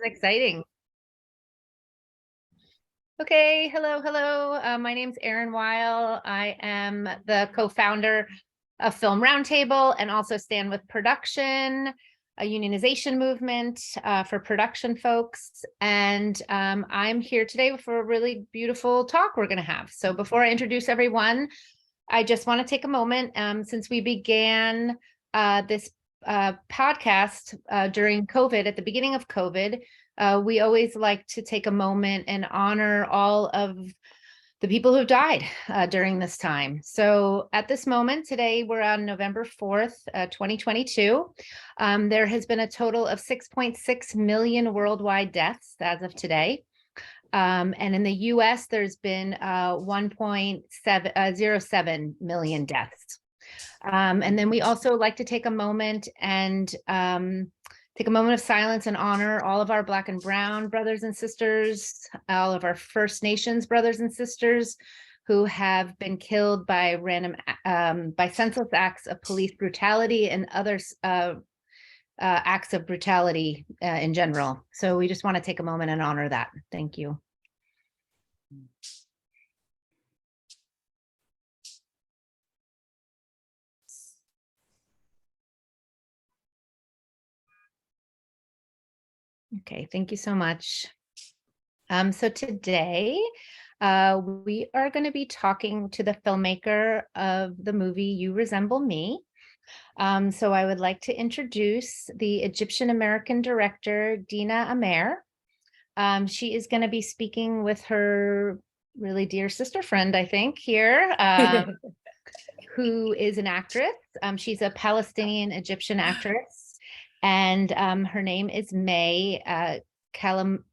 Exciting. Okay, hello. My name's Erin Weil. I am the co-founder of Film Roundtable and also Stand With Production, a unionization movement for production folks. And I'm here today for a really beautiful talk we're going to have. So before I introduce everyone, I just want to take a moment since we began this podcast during COVID, at the beginning of COVID. We always like to take a moment and honor all of the people who died during this time. So at this moment, today, we're on November 4th, 2022. There has been a total of 6.6 million worldwide deaths as of today. And in the US, there's been 1.07 million deaths. And then we also like to take a moment and take a moment of silence and honor all of our Black and Brown brothers and sisters, all of our First Nations brothers and sisters who have been killed by by senseless acts of police brutality and other acts of brutality in general. So we just want to take a moment and honor that. Thank you. Okay, thank you so much. So today, we are going to be talking to the filmmaker of the movie You Resemble Me. So I would like to introduce the Egyptian-American director, Dina Amer. She is going to be speaking with her really dear sister friend, I think, here, who is an actress. She's a Palestinian Egyptian actress. And her name is May Calamawy.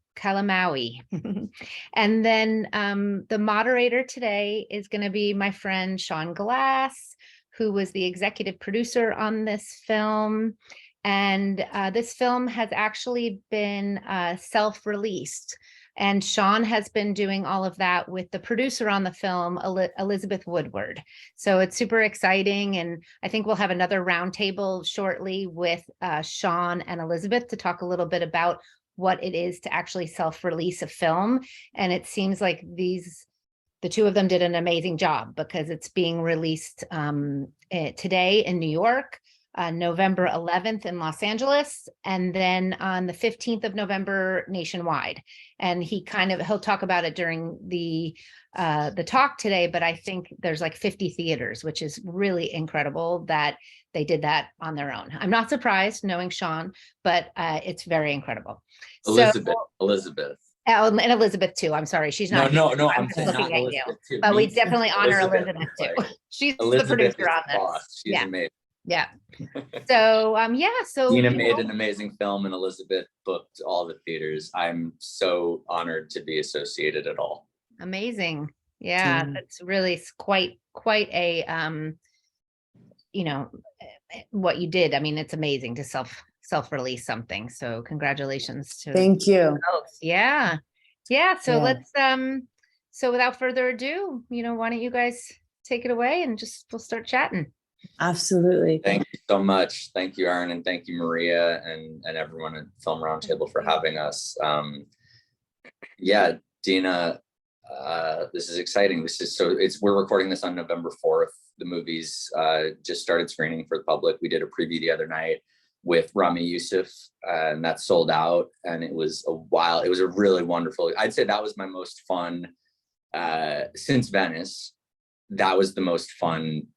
And then the moderator today is going to be my friend Sean Glass, who was the executive producer on this film. And this film has actually been self-released. And Sean has been doing all of that with the producer on the film, Elizabeth Woodward. So it's super exciting. And I think we'll have another roundtable shortly with Sean and Elizabeth to talk a little bit about what it is to actually self-release a film. And it seems like the two of them did an amazing job because it's being released today in New York, November 11th in Los Angeles, and then on the 15th of November nationwide. And he'll talk about it during the talk today, but I think there's like 50 theaters, which is really incredible that they did that on their own. I'm not surprised knowing Sean, but it's very incredible. Elizabeth. And Elizabeth too. I'm sorry, she's not. No. I'm just looking at you. Too. But we definitely honor Elizabeth too. She's the producer on this. She's amazing. Yeah. So So Dina made an amazing film, and Elizabeth booked all the theaters. I'm so honored to be associated at all. Amazing. Yeah, that's really quite a what you did. I mean, it's amazing to self-release something. So congratulations to thank you. Yeah. So let's so without further ado, why don't you guys take it away and we'll start chatting. Absolutely. Thank you so much. Thank you, Erin, and thank you, Maria, and everyone at Film Roundtable for having us. Dina, this is exciting. We're recording this on November 4th. The movie's just started screening for the public. We did a preview the other night with Ramy Youssef, and that sold out. And it was a really wonderful, I'd say that was my most fun since Venice. That was the most fun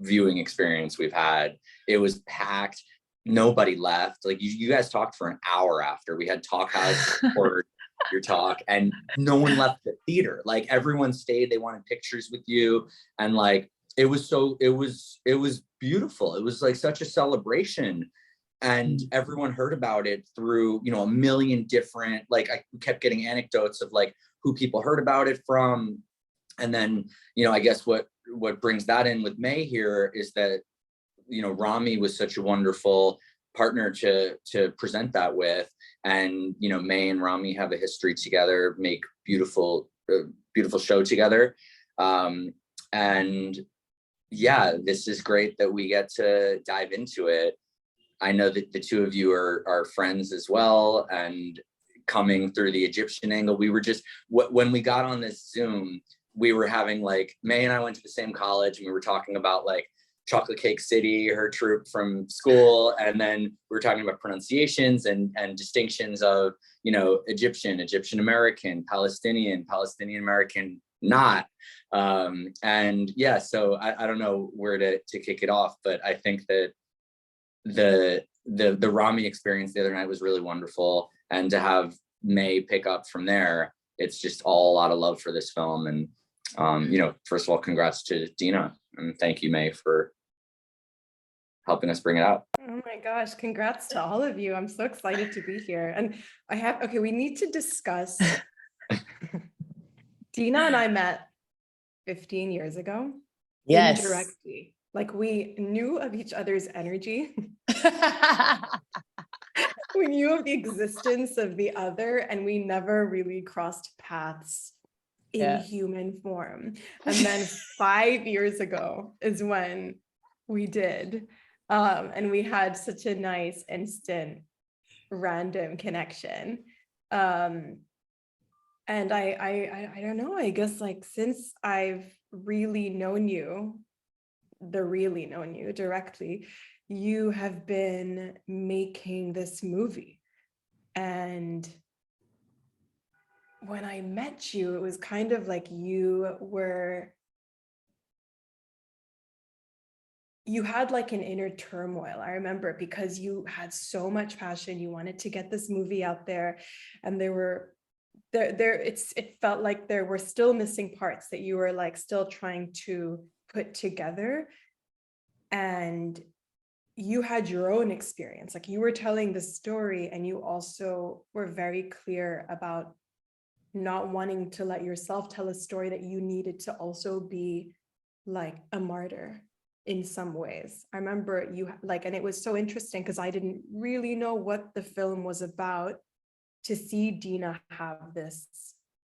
viewing experience we've had. It was packed. Nobody left. Like you guys talked for an hour after. We had Talk House for your talk, and no one left the theater. Like everyone stayed. They wanted pictures with you, and like it was beautiful. It was like such a celebration, and everyone heard about it through a million different. Like I kept getting anecdotes of like who people heard about it from, and then I guess what brings that in with May here is that Ramy was such a wonderful partner to present that with, and May and Ramy have a history together, make beautiful show together, and this is great that we get to dive into it. I know that the two of you are friends as well, and coming through the Egyptian angle, we were just, when we got on this Zoom, we were having like, May and I went to the same college, and we were talking about like Chocolate Cake City, her troupe from school, and then we were talking about pronunciations and distinctions of, you know, Egyptian American, Palestinian American, not. And yeah, so I don't know where to kick it off, but I think that the Ramy experience the other night was really wonderful, and to have May pick up from there, it's just all a lot of love for this film. And you know, first of all, congrats to Dina, and thank you, May, for helping us bring it out. Oh my gosh, congrats to all of you. I'm so excited to be here. And we need to discuss. Dina and I met 15 years ago. Yes. Indirectly. Like, we knew of each other's energy. We knew of the existence of the other, and we never really crossed paths in human form. And then 5 years ago is when we did. And we had such a nice, instant, random connection. And I don't know, I guess, like, since I've really known you directly, you have been making this movie. And when I met you, it was kind of like you had like an inner turmoil. I remember, because you had so much passion. You wanted to get this movie out there, and it felt like there were still missing parts that you were like still trying to put together. And you had your own experience, like you were telling the story, and you also were very clear about not wanting to let yourself tell a story, that you needed to also be like a martyr in some ways. I remember you like, and it was so interesting because I didn't really know what the film was about, to see Dina have this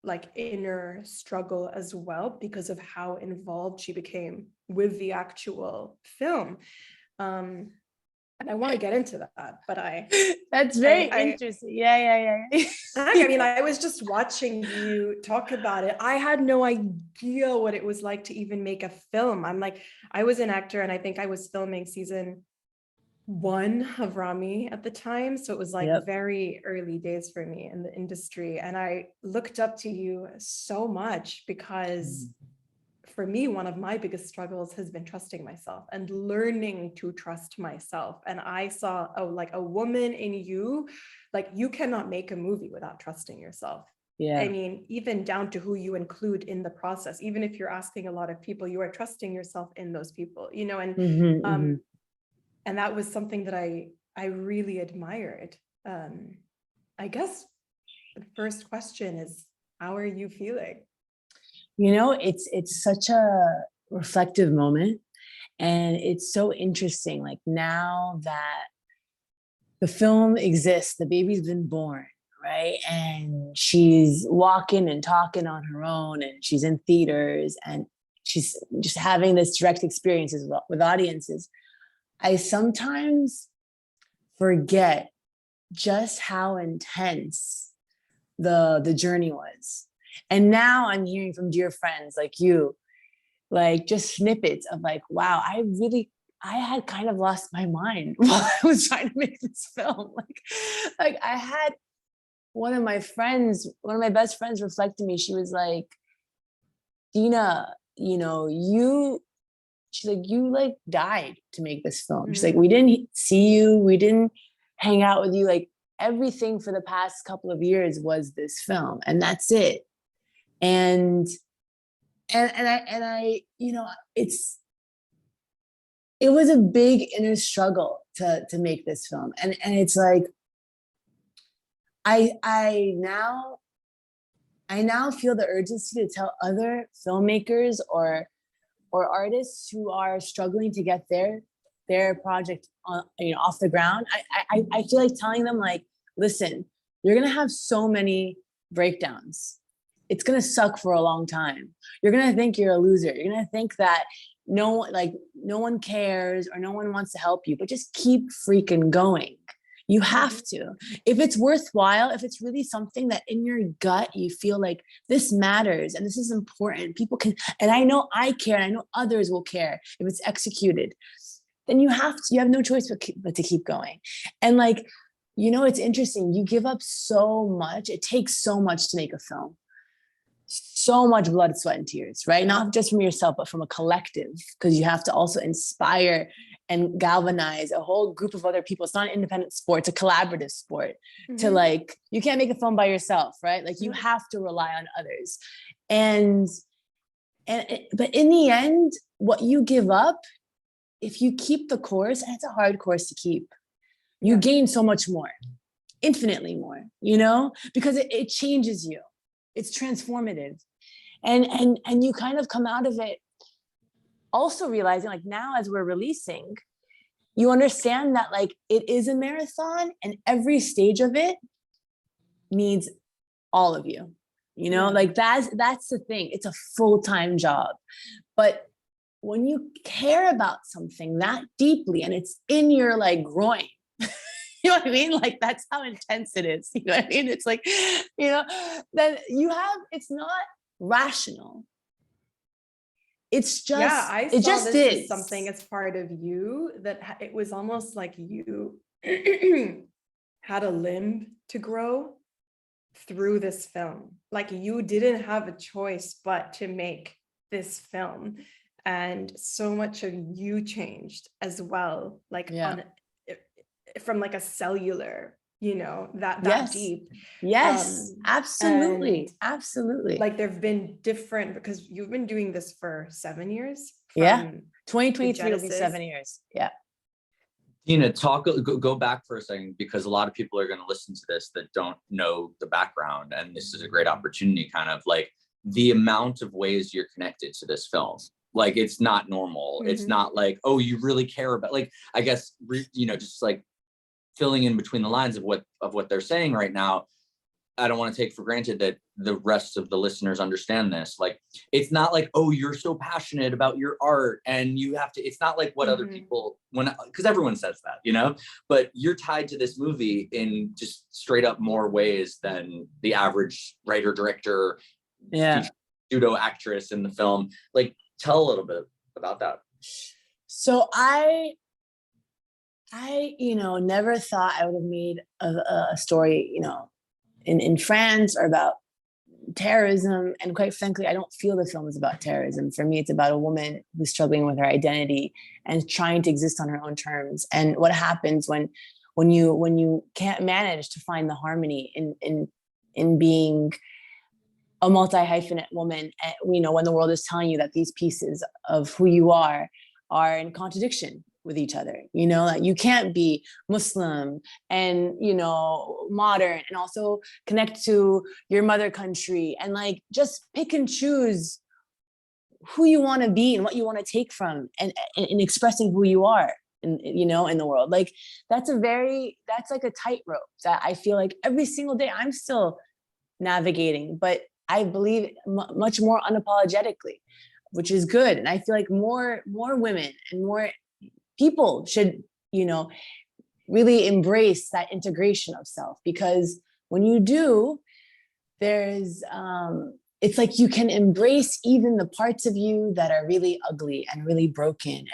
like inner struggle as well, because of how involved she became with the actual film. And I want to get into that, but that's very interesting. Yeah. I mean, I was just watching you talk about it. I had no idea what it was like to even make a film. I was an actor, and I think I was filming season 1 of Ramy at the time. So it was like very early days for me in the industry. And I looked up to you so much, because for me, one of my biggest struggles has been trusting myself and learning to trust myself. And I saw a woman in you. Like, you cannot make a movie without trusting yourself. Yeah. I mean, even down to who you include in the process. Even if you're asking a lot of people, you are trusting yourself in those people, you know, and and that was something that I really admired. I guess the first question is, how are you feeling? You know, it's such a reflective moment, and it's so interesting. Like, now that the film exists, the baby's been born, right? And she's walking and talking on her own, and she's in theaters, and she's just having this direct experiences with audiences. I sometimes forget just how intense the journey was. And now I'm hearing from dear friends like you, like just snippets of like, wow, I had kind of lost my mind while I was trying to make this film. Like I had one of my best friends reflect to me. She was like, Dina, you know, she's like, you like died to make this film. She's like, we didn't see you. We didn't hang out with you. Like, everything for the past couple of years was this film, and that's it. And I, you know, it was a big inner struggle to make this film. And it's like, I now feel the urgency to tell other filmmakers or artists who are struggling to get their project on, you know, off the ground. I feel like telling them, like, listen, you're gonna have so many breakdowns. it's going to suck for a long time. You're going to think you're a loser. You're going to think that no one cares or no one wants to help you, but just keep freaking going. You have to. If it's worthwhile, if it's really something that in your gut you feel like this matters and this is important, people can, and I know I care, and I know others will care if it's executed, then you have no choice but to keep going. And like, it's interesting. You give up so much. It takes so much to make a film. So much blood, sweat, and tears, right? Not just from yourself, but from a collective, because you have to also inspire and galvanize a whole group of other people. It's not an independent sport, it's a collaborative sport. To like, you can't make a film by yourself, right? Like you have to rely on others. But in the end, what you give up, if you keep the course, and it's a hard course to keep, you gain so much more, infinitely more, because it changes you. It's transformative. And you kind of come out of it also realizing, like, now as we're releasing, you understand that like it is a marathon and every stage of it needs all of you, like that's the thing. It's a full-time job. But when you care about something that deeply and it's in your like groin, you know what I mean? Like, that's how intense it is. You know what I mean? It's like, then it's not rational. It's just, I it saw just this is as something as part of you that it was almost like you had a limb to grow through this film. Like you didn't have a choice but to make this film. And so much of you changed as well. Like from like a cellular, that yes. deep. Yes, absolutely. Absolutely. Like there've been different, because you've been doing this for 7 years. 2023 will be 7 years. Yeah. Dina, go back for a second, because a lot of people are going to listen to this that don't know the background, and this is a great opportunity, kind of like the amount of ways you're connected to this film. Like, it's not normal. It's not like, oh, you really care about, like, I guess, just like filling in between the lines of what they're saying right now. I don't want to take for granted that the rest of the listeners understand this. Like, it's not like, oh, you're so passionate about your art and you have to, it's not like what other people, because everyone says that, but you're tied to this movie in just straight up more ways than the average writer, director, pseudo actress in the film. Like, tell a little bit about that. So I never thought I would have made a story, in France, or about terrorism. And quite frankly, I don't feel the film is about terrorism. For me, it's about a woman who's struggling with her identity and trying to exist on her own terms. And what happens when you can't manage to find the harmony in being a multi-hyphenate woman, when the world is telling you that these pieces of who you are in contradiction with each other, like you can't be Muslim and, modern and also connect to your mother country, and like just pick and choose who you want to be and what you want to take from and expressing who you are in the world. Like that's like a tightrope that I feel like every single day I'm still navigating, but I believe much more unapologetically, which is good. And I feel like more women and more people should, really embrace that integration of self, because when you do, there's, it's like you can embrace even the parts of you that are really ugly and really broken,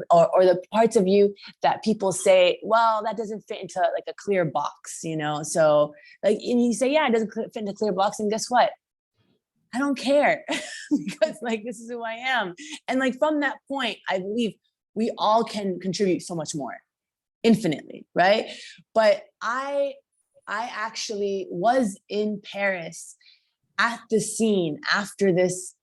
or the parts of you that people say, well, that doesn't fit into like a clear box, so like, and you say, yeah, it doesn't fit into a clear box, and guess what? I don't care because like, this is who I am. And like, from that point, I believe we all can contribute so much more, infinitely, right? But I actually was in Paris at the scene after this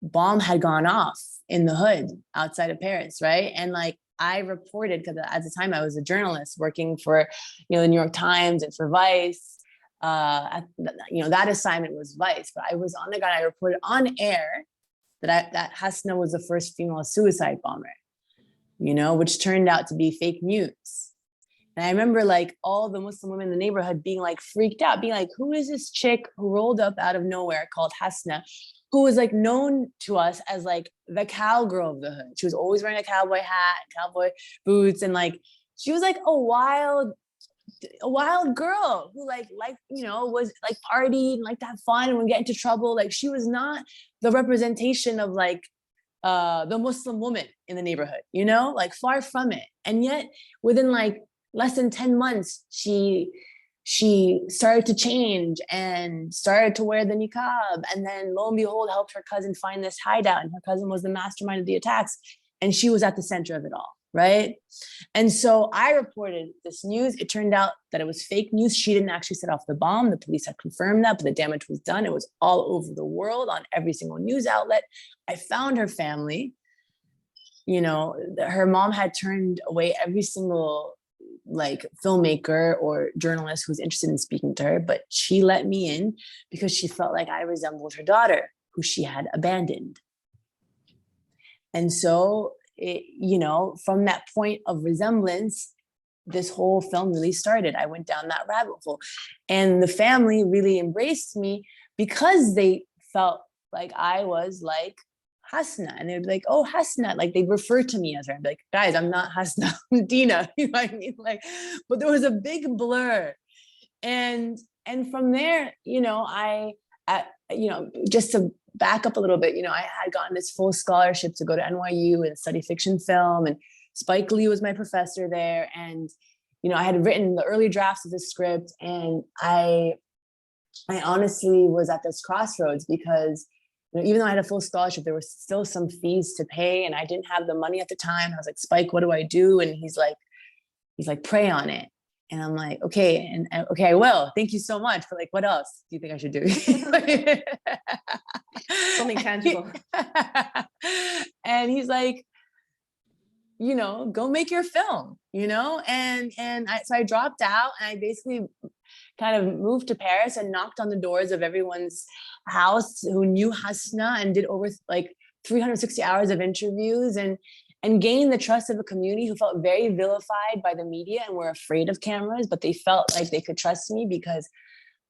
bomb had gone off in the hood outside of Paris, right? And like, I reported, because at the time I was a journalist working for, the New York Times and for Vice. That assignment was Vice, but I was on the ground. I reported on air that Hasna was the first female suicide bomber, which turned out to be fake news. And I remember like all the Muslim women in the neighborhood being like freaked out, being like, who is this chick who rolled up out of nowhere called Hasna, who was like known to us as like the cowgirl of the hood. She was always wearing a cowboy hat, cowboy boots, and like she was like a wild girl who like you know, was like partied and like to have fun and would get into trouble. Like she was not the representation of like the Muslim woman in the neighborhood, you know, like far from it. And yet within like less than 10 months, she started to change and started to wear the niqab. And then lo and behold, helped her cousin find this hideout. And her cousin was the mastermind of the attacks. And she was at the center of it all, right? And so I reported this news. It turned out that it was fake news. She didn't actually set off the bomb. The police had confirmed that, but the damage was done. It was all over the world on every single news outlet. I found her family. You know, her mom had turned away every single like filmmaker or journalist who was interested in speaking to her, but she let me in because she felt like I resembled her daughter, who she had abandoned. And so, you know, from that point of resemblance, this whole film really started. I went down that rabbit hole, and the family really embraced me because they felt like I was like Hasna, and they'd be like, oh, Hasna, like they refer to me as her. I'd be like, guys, I'm not Hasna, I'm Dina. You know what I mean? Like, but there was a big blur. And from there, you know, you know, just to back up a little bit, you know, I had gotten this full scholarship to go to NYU and study fiction film, and Spike Lee was my professor there. And, you know, I had written the early drafts of the script, and I honestly was at this crossroads because, you know, even though I had a full scholarship, there was still some fees to pay, and I didn't have the money at the time. I was like, Spike, what do I do? And he's like, pray on it. And I'm like, okay, and okay, I will. Thank you so much. But like, what else do you think I should do? Something tangible. And he's like, you know, go make your film, you know? So I dropped out, and I basically kind of moved to Paris and knocked on the doors of everyone's house who knew Hasna, and did over like 360 hours of interviews, and gained the trust of a community who felt very vilified by the media and were afraid of cameras, but they felt like they could trust me because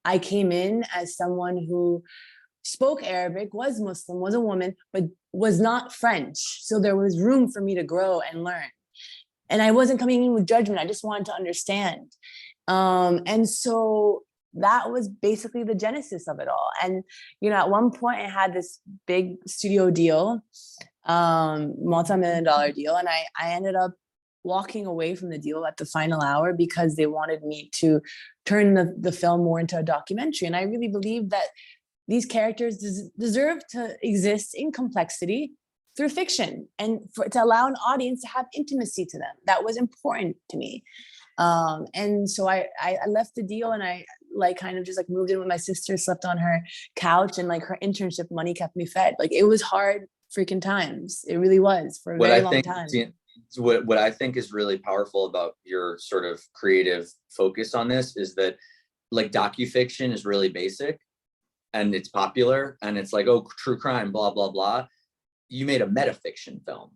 I came in as someone who spoke Arabic, was Muslim, was a woman, but was not French. So there was room for me to grow and learn. And I wasn't coming in with judgment. I just wanted to understand. And so that was basically the genesis of it all. And, you know, at one point I had this big studio deal, multi-million-dollar deal. And I ended up walking away from the deal at the final hour because they wanted me to turn the film more into a documentary. And I really believe that these characters deserve to exist in complexity through fiction, and to allow an audience to have intimacy to them. That was important to me. And so I left the deal, and I like kind of just like moved in with my sister, slept on her couch, and like her internship money kept me fed. Like it was hard freaking times. It really was for a very long time. What I think is really powerful about your sort of creative focus on this is that like docufiction is really basic and it's popular and it's like, oh, true crime, blah, blah, blah. You made a metafiction film,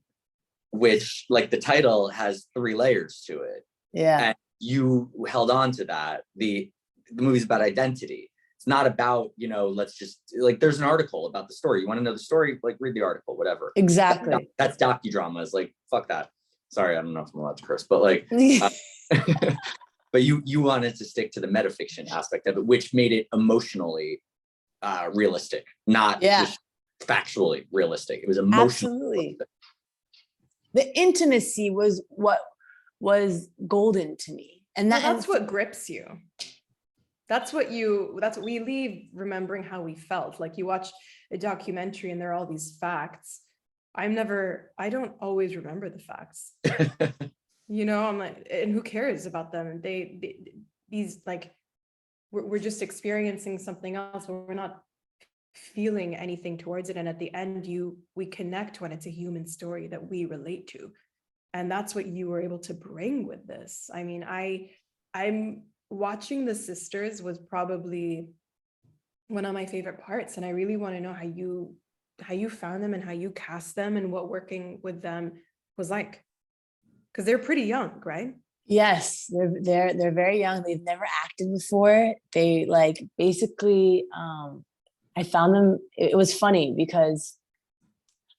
which like the title has 3 layers to it. Yeah. And you held on to that. The movie's about identity. It's not about, you know, let's just like, there's an article about the story. You want to know the story? Like read the article, whatever. Exactly. That's docudrama. It's like, fuck that. Sorry, I don't know if I'm allowed to curse, but like, but you wanted to stick to the metafiction aspect of it, which made it emotionally realistic, not just factually realistic. It was emotionally absolutely realistic. The intimacy was what was golden to me, and that's what grips you. That's what we leave remembering how we felt. Like you watch a documentary and there are all these facts. I don't always remember the facts. You know, I'm like, and who cares about them? These like, we're just experiencing something else, but we're not feeling anything towards it. And at the end, we connect when it's a human story that we relate to. And that's what you were able to bring with this. I mean, I'm watching The Sisters was probably one of my favorite parts. And I really want to know how you found them and how you cast them and what working with them was like. Because they're pretty young, right? Yes, they're very young. They've never acted before. They like basically I found them, it was funny because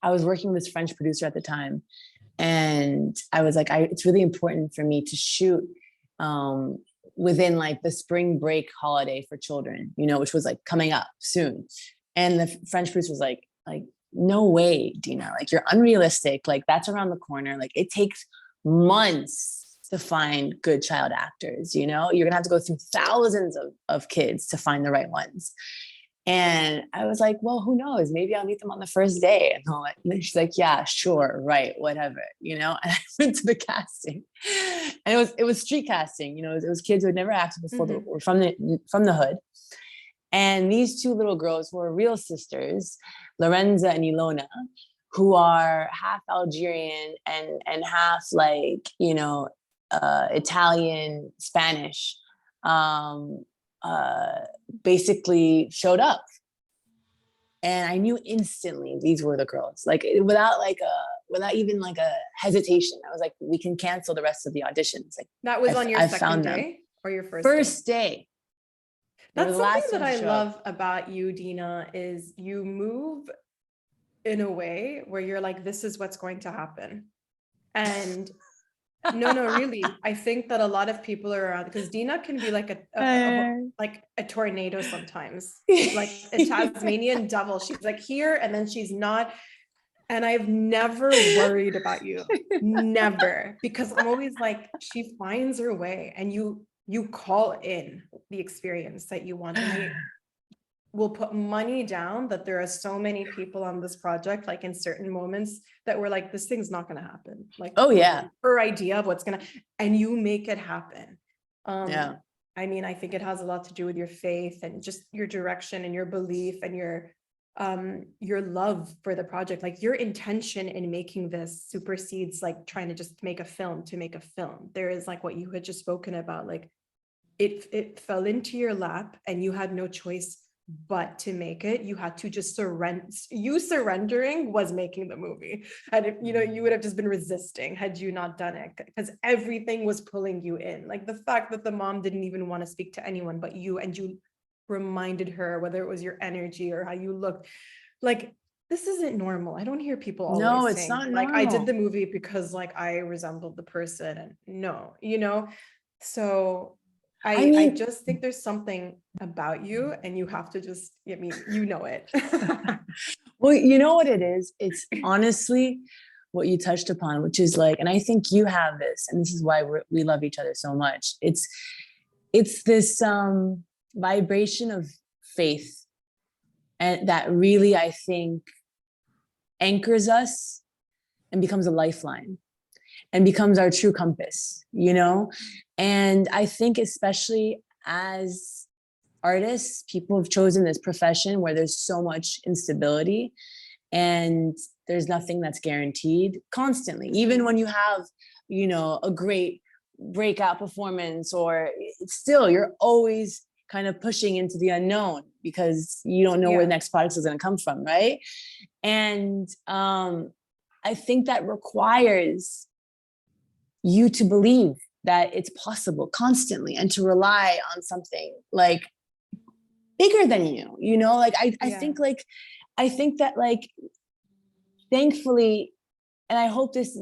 I was working with this French producer at the time, and I was like, it's really important for me to shoot within like the spring break holiday for children, you know, which was like coming up soon. And the French producer was like, no way, Dina, like you're unrealistic. Like that's around the corner. Like it takes months to find good child actors, you know, you're gonna have to go through thousands of kids to find the right ones. And I was like, well, who knows? Maybe I'll meet them on the first day. And she's like, yeah, sure, right, whatever, you know. And I went to the casting, and it was street casting. You know, it was kids who had never acted before, but were from the hood. And these two little girls were real sisters, Lorenza and Ilona, who are half Algerian and half like, you know, Italian, Spanish. Basically showed up, and I knew instantly these were the girls, like without even like a hesitation. I was like, we can cancel the rest of the auditions. Like That was on your second day them. or your first day. That's something that I love about you, Dina, is you move in a way where you're like, this is what's going to happen. And no, really. I think that a lot of people are around, because Dina can be like a tornado sometimes, like a Tasmanian devil. She's like here and then she's not. And I've never worried about you, never, because I'm always like, she finds her way, and you call in the experience that you want. And I will put money down that there are so many people on this project, like in certain moments that were like, this thing's not going to happen. Like, oh yeah, her idea of what's going to, and you make it happen. Yeah. I mean, I think it has a lot to do with your faith and just your direction and your belief and your love for the project. Like your intention in making this supersedes like trying to just make a film to make a film. There is like what you had just spoken about, like it fell into your lap and you had no choice but to make it. You had to just surrender. You surrendering was making the movie. And if, you know, you would have just been resisting had you not done it, because everything was pulling you in. Like the fact that the mom didn't even want to speak to anyone but you, and you reminded her, whether it was your energy or how you looked, like, this isn't normal. I don't hear people always saying, not like, normal. I did the movie because like I resembled the person. And no, you know, so I just think there's something about you, and you have to just, I mean, you know it. Well, you know what it is? It's honestly what you touched upon, which is like, and I think you have this, and this is why we love each other so much. It's this vibration of faith, and that really, I think, anchors us and becomes a lifeline and becomes our true compass, you know? And I think especially as artists, people have chosen this profession where there's so much instability and there's nothing that's guaranteed constantly. Even when you have, you know, a great breakout performance, or still you're always kind of pushing into the unknown because you don't know where the next product is going to come from, right? And I think that requires you to believe that it's possible constantly, and to rely on something like bigger than you know, like I think that like, thankfully, and I hope this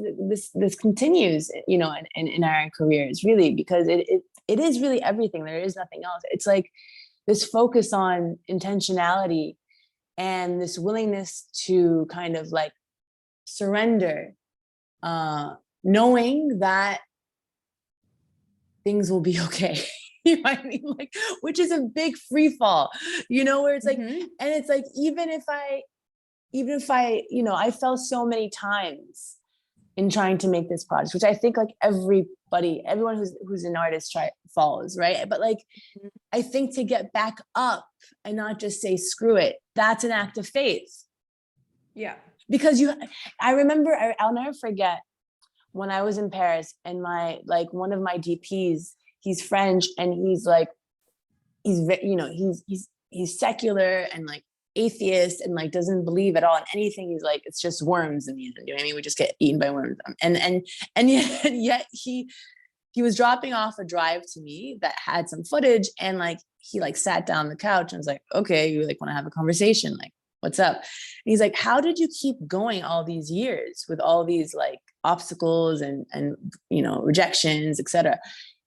continues, you know, in our careers, really, because it is really everything. There is nothing else. It's like this focus on intentionality and this willingness to kind of like surrender, knowing that things will be okay. You know what I mean? Like, which is a big free fall, you know, where it's like, and it's like, even if I, you know, I fell so many times in trying to make this project, which I think like everyone who's an artist falls, right? But like, I think to get back up and not just say, screw it, that's an act of faith. Yeah. Because I remember, I'll never forget when I was in Paris, and one of my DPs, he's French, and he's secular and like atheist and like doesn't believe at all in anything. He's like, it's just worms in the end. You know what I mean? We just get eaten by worms. And yet he he was dropping off a drive to me that had some footage, and like he like sat down on the couch and was like, okay, you like want to have a conversation, like what's up? And he's like, how did you keep going all these years with all these like obstacles and you know, rejections, etc.?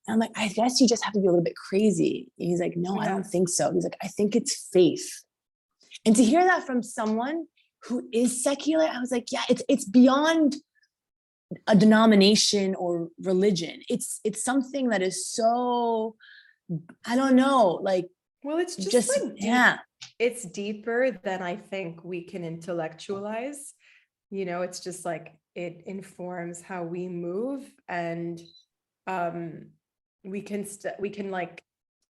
And I'm like, I guess you just have to be a little bit crazy. And he's like, no, I don't think so. He's like, I think it's faith. And to hear that from someone who is secular, I was like, yeah, it's beyond a denomination or religion. It's something that is so, I don't know, like, well, it's just like deep. Yeah, It's deeper than I think we can intellectualize. You know, it's just like it informs how we move, and we can like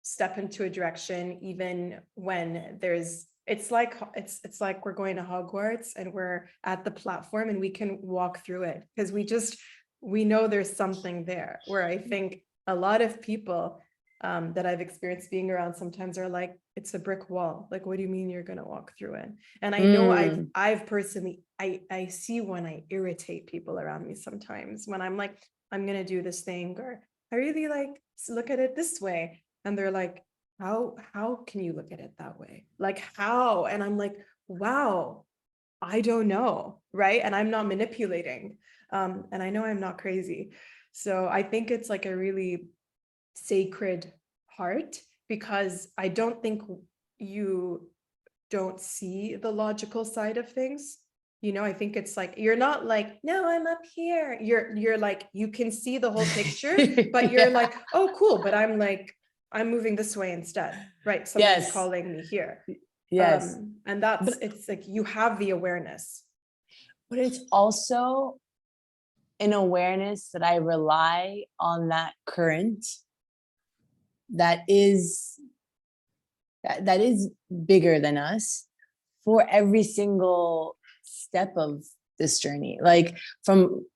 step into a direction even when it's like we're going to Hogwarts and we're at the platform and we can walk through it because we know there's something there, where I think a lot of people that I've experienced being around sometimes are like, it's a brick wall. Like, what do you mean you're going to walk through it? And I know I've personally, I see when I irritate people around me sometimes when I'm like, I'm going to do this thing, or I really like look at it this way. And they're like, how can you look at it that way? Like how? And I'm like, wow, I don't know. Right. And I'm not manipulating. And I know I'm not crazy. So I think it's like a really sacred heart, because I don't think you don't see the logical side of things. You know, I think it's like, you're not like, no, I'm up here. You're like, you can see the whole picture, but you're like, oh, cool. But I'm like, I'm moving this way instead, right? Somebody's calling me here. Yes. And it's like, you have the awareness. But it's also an awareness that I rely on that current that is bigger than us for every single step of this journey. Like from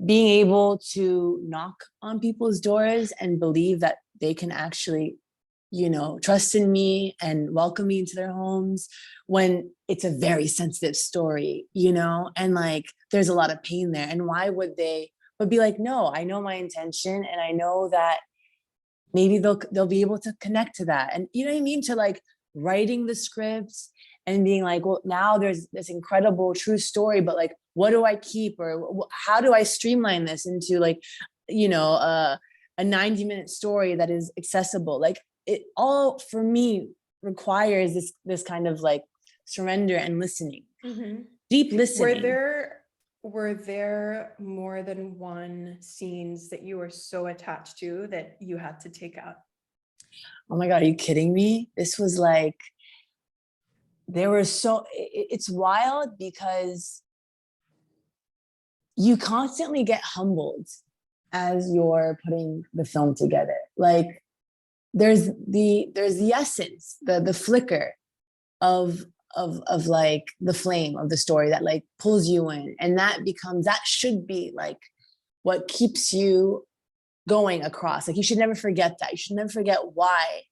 being able to knock on people's doors and believe that they can actually, you know, trust in me and welcome me into their homes when it's a very sensitive story, you know, and like there's a lot of pain there. And why would they but be like, no, I know my intention and I know that maybe they'll be able to connect to that. And you know what I mean? To like writing the scripts and being like, well, now there's this incredible true story, but like, what do I keep? Or how do I streamline this into like, you know, a 90-minute story that is accessible? Like it all for me requires this kind of like surrender and listening, deep listening. Were there more than one scenes that you were so attached to that you had to take out? Oh my God, are you kidding me? This was like, it's wild because you constantly get humbled as you're putting the film together. Like there's the essence, the flicker of like the flame of the story that like pulls you in, and that should be like what keeps you going across. Like you should never forget that. You should never forget why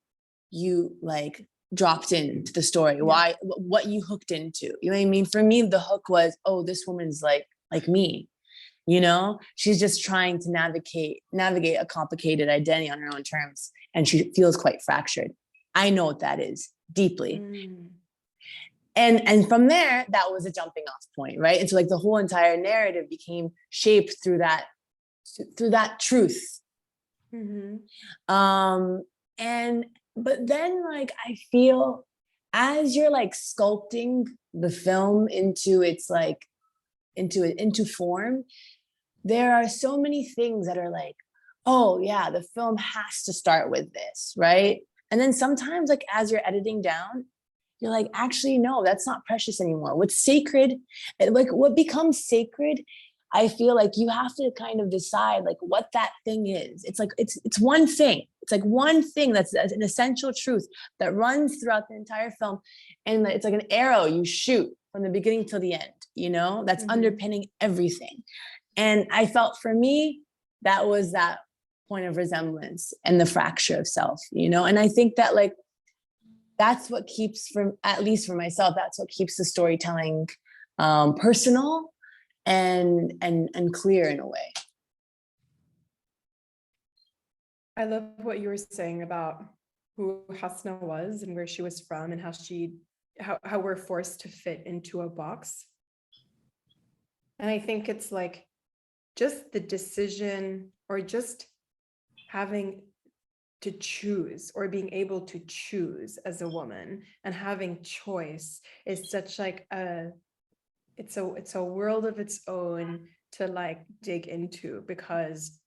you like dropped into the story, why what you hooked into. You know what I mean? For me, the hook was, oh, this woman's like me. You know, she's just trying to navigate a complicated identity on her own terms, and she feels quite fractured. I know what that is deeply. And from there, that was a jumping off point, right? And so like the whole entire narrative became shaped through that truth. But then like I feel as you're like sculpting the film into its like into form, there are so many things that are like, oh yeah, the film has to start with this, right? And then sometimes like as you're editing down, you're like, actually, no, that's not precious anymore. What's sacred, like what becomes sacred, I feel like you have to kind of decide like what that thing is. It's like, it's one thing. It's like one thing that's an essential truth that runs throughout the entire film. And it's like an arrow you shoot from the beginning till the end, you know, that's underpinning everything. And I felt for me, that was that point of resemblance and the fracture of self, you know? And I think that like, that's what keeps, at least for myself, that's what keeps the storytelling personal and clear in a way. I love what you were saying about who Hasna was and where she was from and how we're forced to fit into a box. And I think it's like just the decision or just having to choose or being able to choose as a woman and having choice is such like it's a world of its own to like dig into, because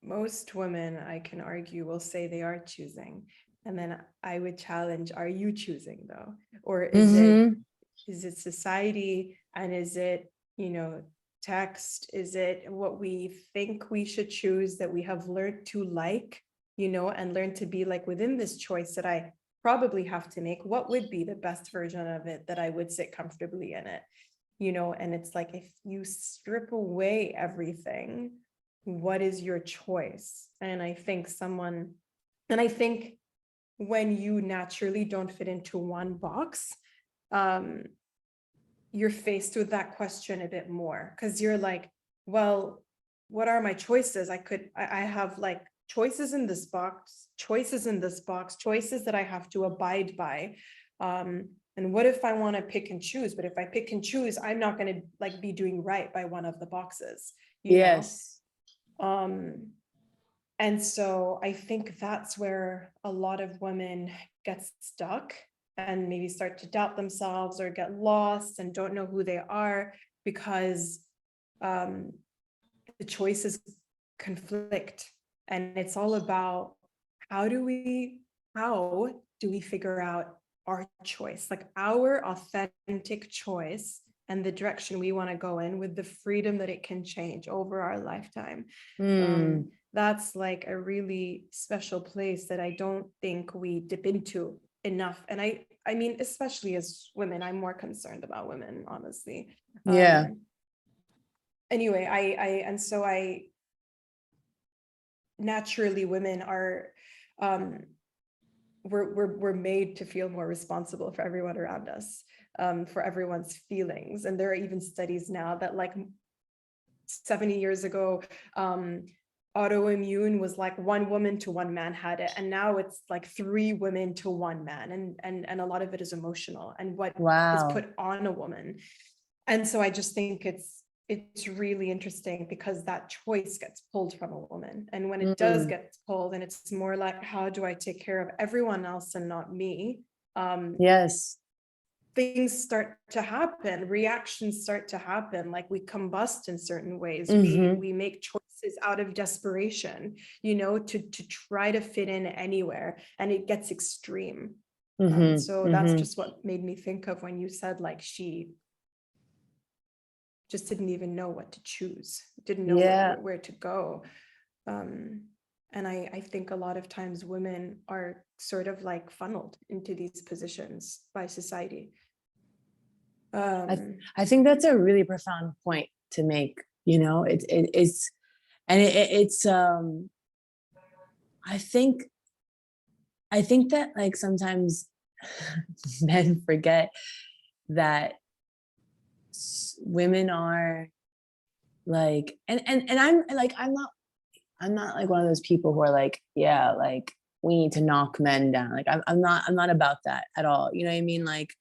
most women, I can argue, will say they are choosing. And then I would challenge, are you choosing though? Or is it society, and is it, text? Is it what we think we should choose that we have learned to like, and learn to be like within this choice that I probably have to make? What would be the best version of it that I would sit comfortably in it? And it's like, if you strip away everything, what is your choice? And I think when you naturally don't fit into one box, you're faced with that question a bit more, because you're like, well, what are my choices? I have like choices in this box, choices that I have to abide by. And what if I want to pick and choose? But if I pick and choose, I'm not going to like be doing right by one of the boxes. Yes. And so I think that's where a lot of women get stuck and maybe start to doubt themselves or get lost and don't know who they are, because the choices conflict. And it's all about how do we figure out our choice, like our authentic choice and the direction we want to go in, with the freedom that it can change over our lifetime. That's like a really special place that I don't think we dip into enough. And I mean, especially as women, I'm more concerned about women, honestly. Yeah. Anyway, I naturally, women are, we're made to feel more responsible for everyone around us, for everyone's feelings. And there are even studies now that like 70 years ago, autoimmune was like one woman to one man had it, and now it's like 3 women to 1 man, and a lot of it is emotional and what is put on a woman. And so I just think it's really interesting, because that choice gets pulled from a woman, and when it does get pulled, and it's more like, how do I take care of everyone else and not me? Yes. Things start to happen, reactions start to happen, like we combust in certain ways. We make choices out of desperation, to try to fit in anywhere, and it gets extreme. So that's just what made me think of when you said like she just didn't even know what to choose, didn't know where to go. And I think a lot of times women are sort of like funneled into these positions by society. I think that's a really profound point to make. It's I think that like sometimes men forget that women are like, and I'm like, I'm not like one of those people who are like, yeah, like we need to knock men down. Like I'm not about that at all. You know what I mean? Like,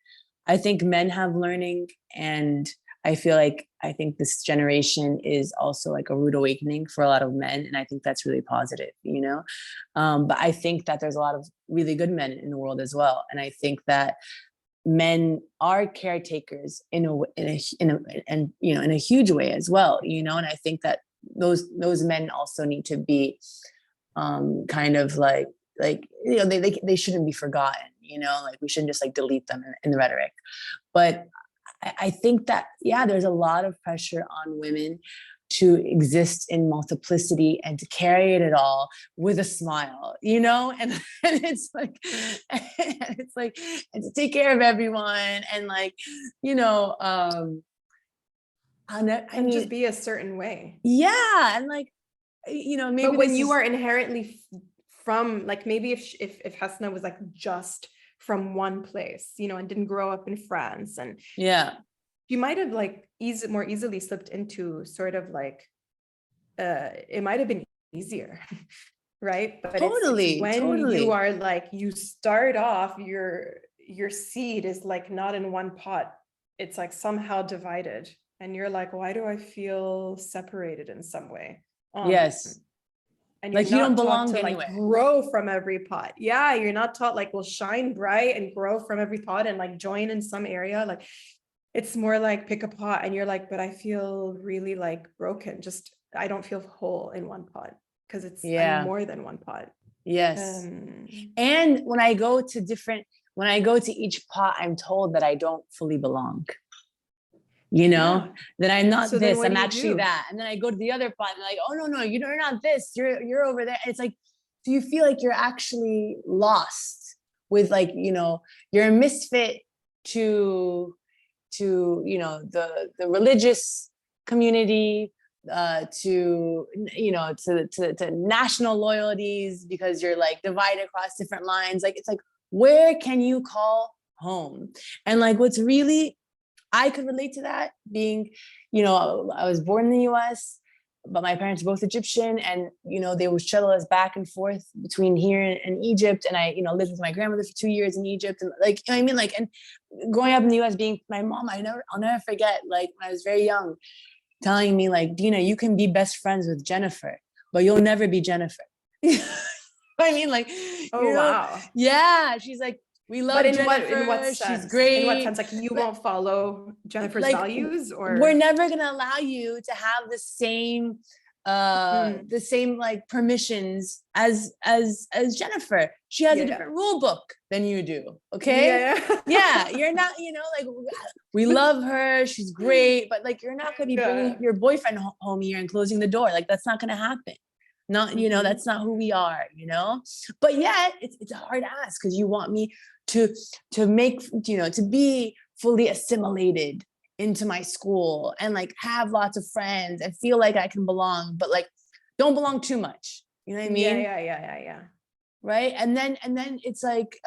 I think men have learning, and I think this generation is also like a rude awakening for a lot of men, and I think that's really positive, but I think that there's a lot of really good men in the world as well, and I think that men are caretakers in a huge way as well, and I think that those men also need to be kind of like they shouldn't be forgotten, like we shouldn't just like delete them in the rhetoric. But I think that there's a lot of pressure on women to exist in multiplicity and to carry it all with a smile, and it's like and to take care of everyone, and like, and just be a certain way. Yeah. And like, maybe but when you are inherently from like, maybe if Hasna was like just from one place, and didn't grow up in France, and you might have like more easily slipped into sort of like it might have been easier. Right? But Totally, it's when totally. you are like, you start off, your seed is like not in one pot. It's like somehow divided. And you're like, why do I feel separated in some way? Yes. And Like you're you don't not taught belong to anywhere. like grow from every pot. Yeah, you're not taught like, well, shine bright and grow from every pot and like join in some area. Like it's more like pick a pot and you're like, but I feel really like broken. Just I don't feel whole in one pot because I'm more than one pot. Yes. And when I go to each pot, I'm told that I don't fully belong. You know, that I'm not So then this, what I'm do you actually do? that. And then I go to the other pot and like, oh no, you're not this, you're over there. It's like, do you feel like you're actually lost with like, you know, you're a misfit to you know, the religious community, to you know, to national loyalties, because you're like divided across different lines. Like it's like, where can you call home? And like what's really, I could relate to that, being, you know, I was born in the US, but my parents are both Egyptian, and you know, they would shuttle us back and forth between here and Egypt. And I, you know, lived with my grandmother for 2 years in Egypt, and like, you know what I mean? Like, and growing up in the US, being my mom, I'll never forget, like when I was very young, telling me like, Dina, you can be best friends with Jennifer, but you'll never be Jennifer. I mean, like, Oh, you know, wow. yeah, she's like, we love But Jennifer. in what sense? She's great. In what sense? Like you won't follow Jennifer's like, values, or we're never gonna allow you to have the same like permissions as Jennifer. She has a different rule book than you do. Okay. Yeah, you're not, you know, like we love her, she's great, but like you're not gonna be bringing your boyfriend home here and closing the door. Like that's not gonna happen. Not, you know, that's not who we are, you know. But yet it's a hard ask, because you want me to make, you know, to be fully assimilated into my school and like have lots of friends and feel like I can belong, but like don't belong too much. You know what I mean? Yeah. Right. And then it's like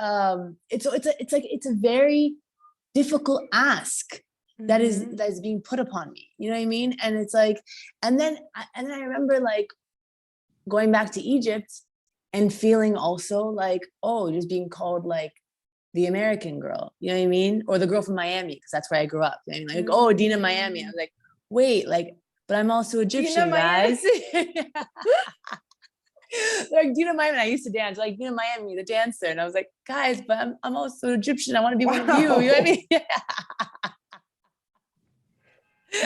it's a very difficult ask that is being put upon me. You know what I mean? And it's like, and then I remember like going back to Egypt and feeling also like, oh, just being called like the American girl, you know what I mean? Or the girl from Miami, because that's where I grew up. I mean, like, oh, Dina Miami. I was like, wait, like, but I'm also Egyptian, guys. Like Dina Miami, I used to dance, like Dina Miami, the dancer. And I was like, guys, but I'm also Egyptian. I want to be one of you. You know what I mean?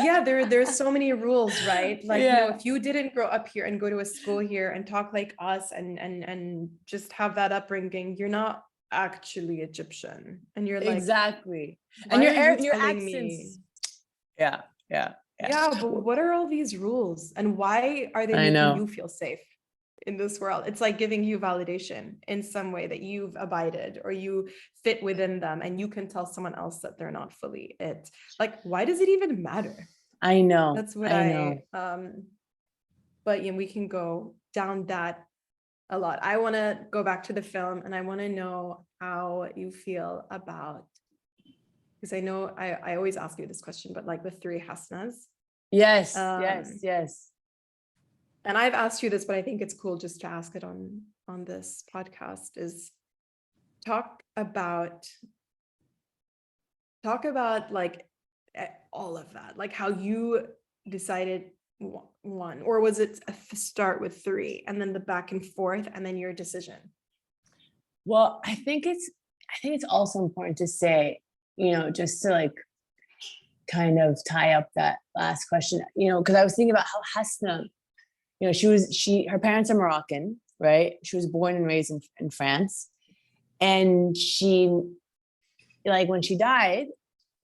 Yeah, there's so many rules, right? Like, you know, if you didn't grow up here and go to a school here and talk like us and just have that upbringing, you're not actually Egyptian. And you're like, exactly. And your telling accents. me? Yeah. Yeah, but what are all these rules and why are they making you feel safe in this world? It's like giving you validation in some way that you've abided or you fit within them, and you can tell someone else that they're not fully it. Like, why does it even matter? I know. That's what I know. But we can go down that a lot. I want to go back to the film, and I want to know how you feel about, because I know I always ask you this question, but like the three Hasnas. Yes. And I've asked you this, but I think it's cool just to ask it on this podcast, is talk about like all of that, like how you decided one, or was it a start with three and then the back and forth and then your decision? Well, I think it's also important to say, you know, just to like kind of tie up that last question, you know, because I was thinking about how Hasna, you know, her parents are Moroccan, right? She was born and raised in France. And she, like when she died,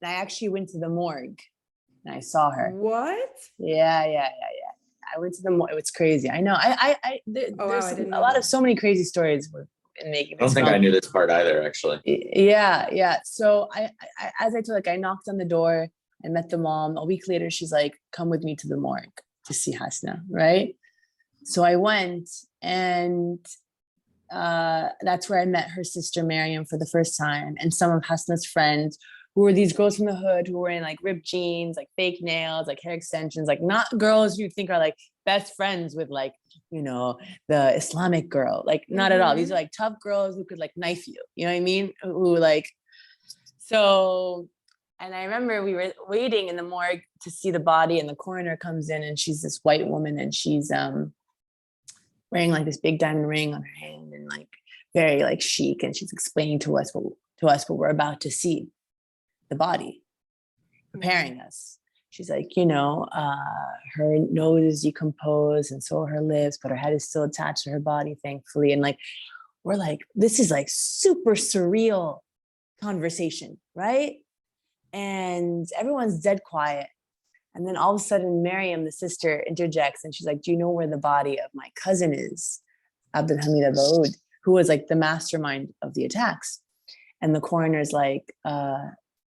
I actually went to the morgue and I saw her. What? Yeah. I went to the morgue. It was crazy. I know. There's a lot of so many crazy stories in making this. I don't think I knew this part either, actually. Yeah. So I as I told, like, I knocked on the door and met the mom. A week later, she's like, come with me to the morgue to see Hasna, right? So I went, and that's where I met her sister Miriam for the first time, and some of Hasna's friends, who were these girls from the hood who were in like ripped jeans, like fake nails, like hair extensions, like not girls you think are like best friends with like you know, the Islamic girl. Like, not at all. These Mhm. are like tough girls who could like knife you. You know what I mean? Who like, so, and I remember we were waiting in the morgue to see the body, and the coroner comes in, and she's this white woman, and she's wearing like this big diamond ring on her hand, and like very like chic, and she's explaining to us what we're about to see, the body, preparing us. She's like, you know, her nose is decomposed and so are her lips, but her head is still attached to her body, thankfully. And like, we're like, this is like super surreal conversation, right? And everyone's dead quiet. And then all of a sudden, Miriam, the sister, interjects, and she's like, do you know where the body of my cousin is? Abdelhamid Aboud, who was like the mastermind of the attacks. And the coroner's like,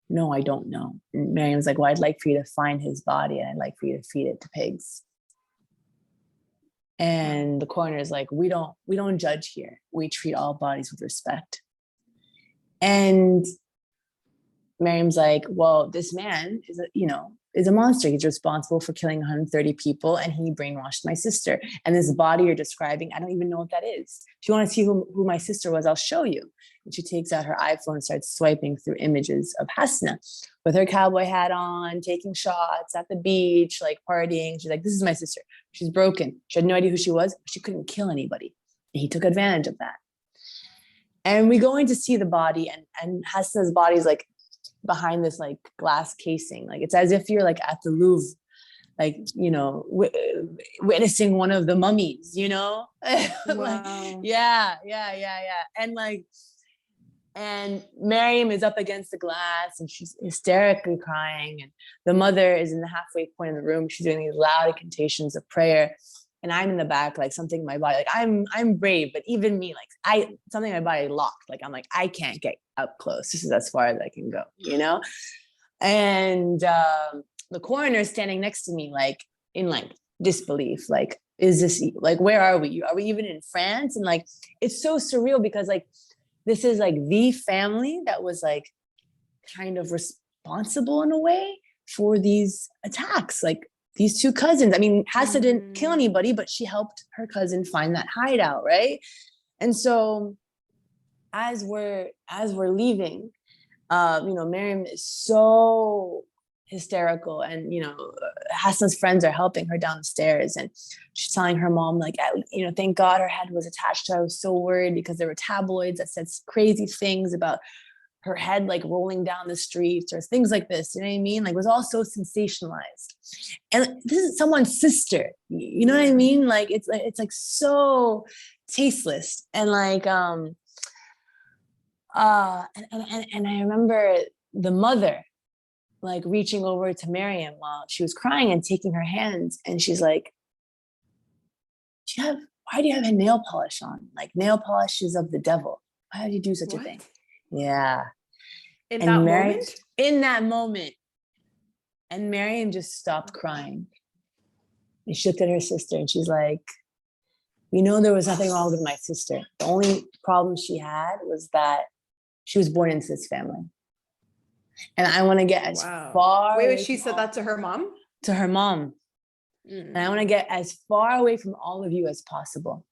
no, I don't know. And Miriam's like, well, I'd like for you to find his body, and I'd like for you to feed it to pigs. And the coroner's like, we don't judge here. We treat all bodies with respect. And Miriam's like, well, this man is a monster. He's responsible for killing 130 people, and he brainwashed my sister. And this body you're describing, I don't even know what that is. If you want to see who my sister was, I'll show you. And she takes out her iPhone and starts swiping through images of Hasna with her cowboy hat on, taking shots at the beach, like partying. She's like, this is my sister. She's broken. She had no idea who she was, but she couldn't kill anybody. And he took advantage of that. And we go in to see the body, and Hasna's body is like behind this like glass casing. Like, it's as if you're like at the Louvre, like, you know, witnessing one of the mummies, you know? Wow. Like, yeah. And Miriam is up against the glass, and she's hysterically crying. And the mother is in the halfway point of the room. She's doing these loud incantations of prayer. And I'm in the back, like something in my body, like I'm brave, but even me, like something in my body locked. Like, I'm like, I can't get up close. This is as far as I can go, you know? And the coroner is standing next to me, like in like disbelief, like, is this, like, where are we? Are we even in France? And like, it's so surreal because like, this is like the family that was like kind of responsible in a way for these attacks. Like, these two cousins. I mean, Hasna didn't kill anybody, but she helped her cousin find that hideout, right? And so as we're leaving, you know, Miriam is so hysterical, and you know, Hasna's friends are helping her down the stairs, and she's telling her mom, like, you know, thank God her head was attached to her. I was so worried because there were tabloids that said crazy things about her head like rolling down the streets or things like this, you know what I mean? Like, it was all so sensationalized. And this is someone's sister, you know what I mean? Like, it's like so tasteless. And like, and I remember the mother like reaching over to Miriam while she was crying and taking her hands, and she's like, why do you have a nail polish on? Like, nail polish is of the devil. Why would you do such a thing? Yeah. In And that Miriam, moment? in that moment. And Miriam just stopped crying. And she looked at her sister, and she's like, you know, there was nothing wrong with my sister. The only problem she had was that she was born into this family. And I want to get as far Wait, away she from said that to her mom? To her mom. And I want to get as far away from all of you as possible.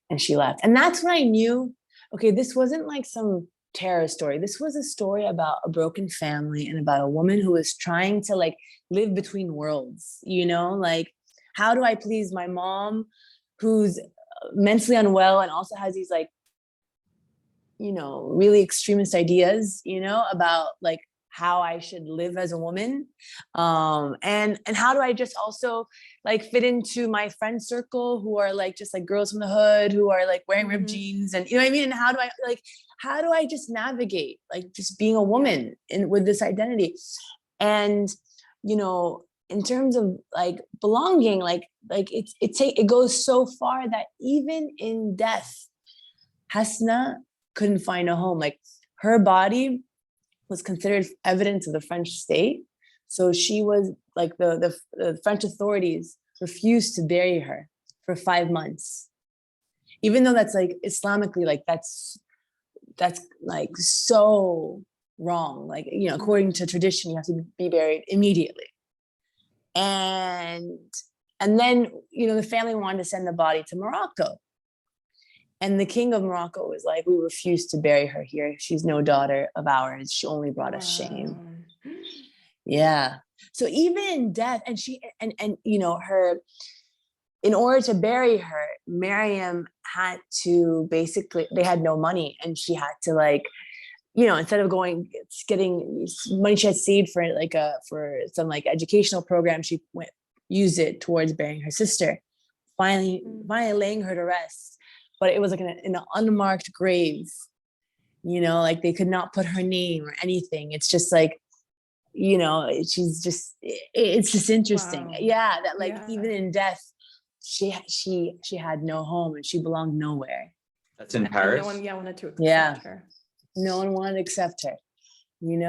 And she left. And that's when I knew, okay, this wasn't like some terror story. This was a story about a broken family and about a woman who was trying to like live between worlds, you know, like, how do I please my mom who's mentally unwell and also has these like, you know, really extremist ideas, you know, about like how I should live as a woman. And how do I just also like fit into my friend circle who are like, just like girls from the hood who are like wearing ripped jeans, and you know what I mean? And how do I just navigate like just being a woman with this identity? And, you know, in terms of like belonging, like it goes so far that even in death, Hasna couldn't find a home. Like, her body was considered evidence of the French state. So she was like, the French authorities refused to bury her for 5 months. Even though that's like Islamically, like that's like so wrong. Like, you know, according to tradition, you have to be buried immediately. And And then, the family wanted to send the body to Morocco. And the king of Morocco was like, we refuse to bury her here. She's no daughter of ours. She only brought us shame. Yeah. So even in death, and she, and her, in order to bury her, Miriam had to basically, they had no money, and she had to instead of getting money she had saved for for some educational program, she used it towards burying her sister, finally laying her to rest. But it was in an unmarked grave, they could not put her name or anything. It's just she's just, it's just interesting. Wow. Yeah. That even in death, she had no home and she belonged nowhere. That's in Paris. No one wanted to accept her. No one wanted to accept her, and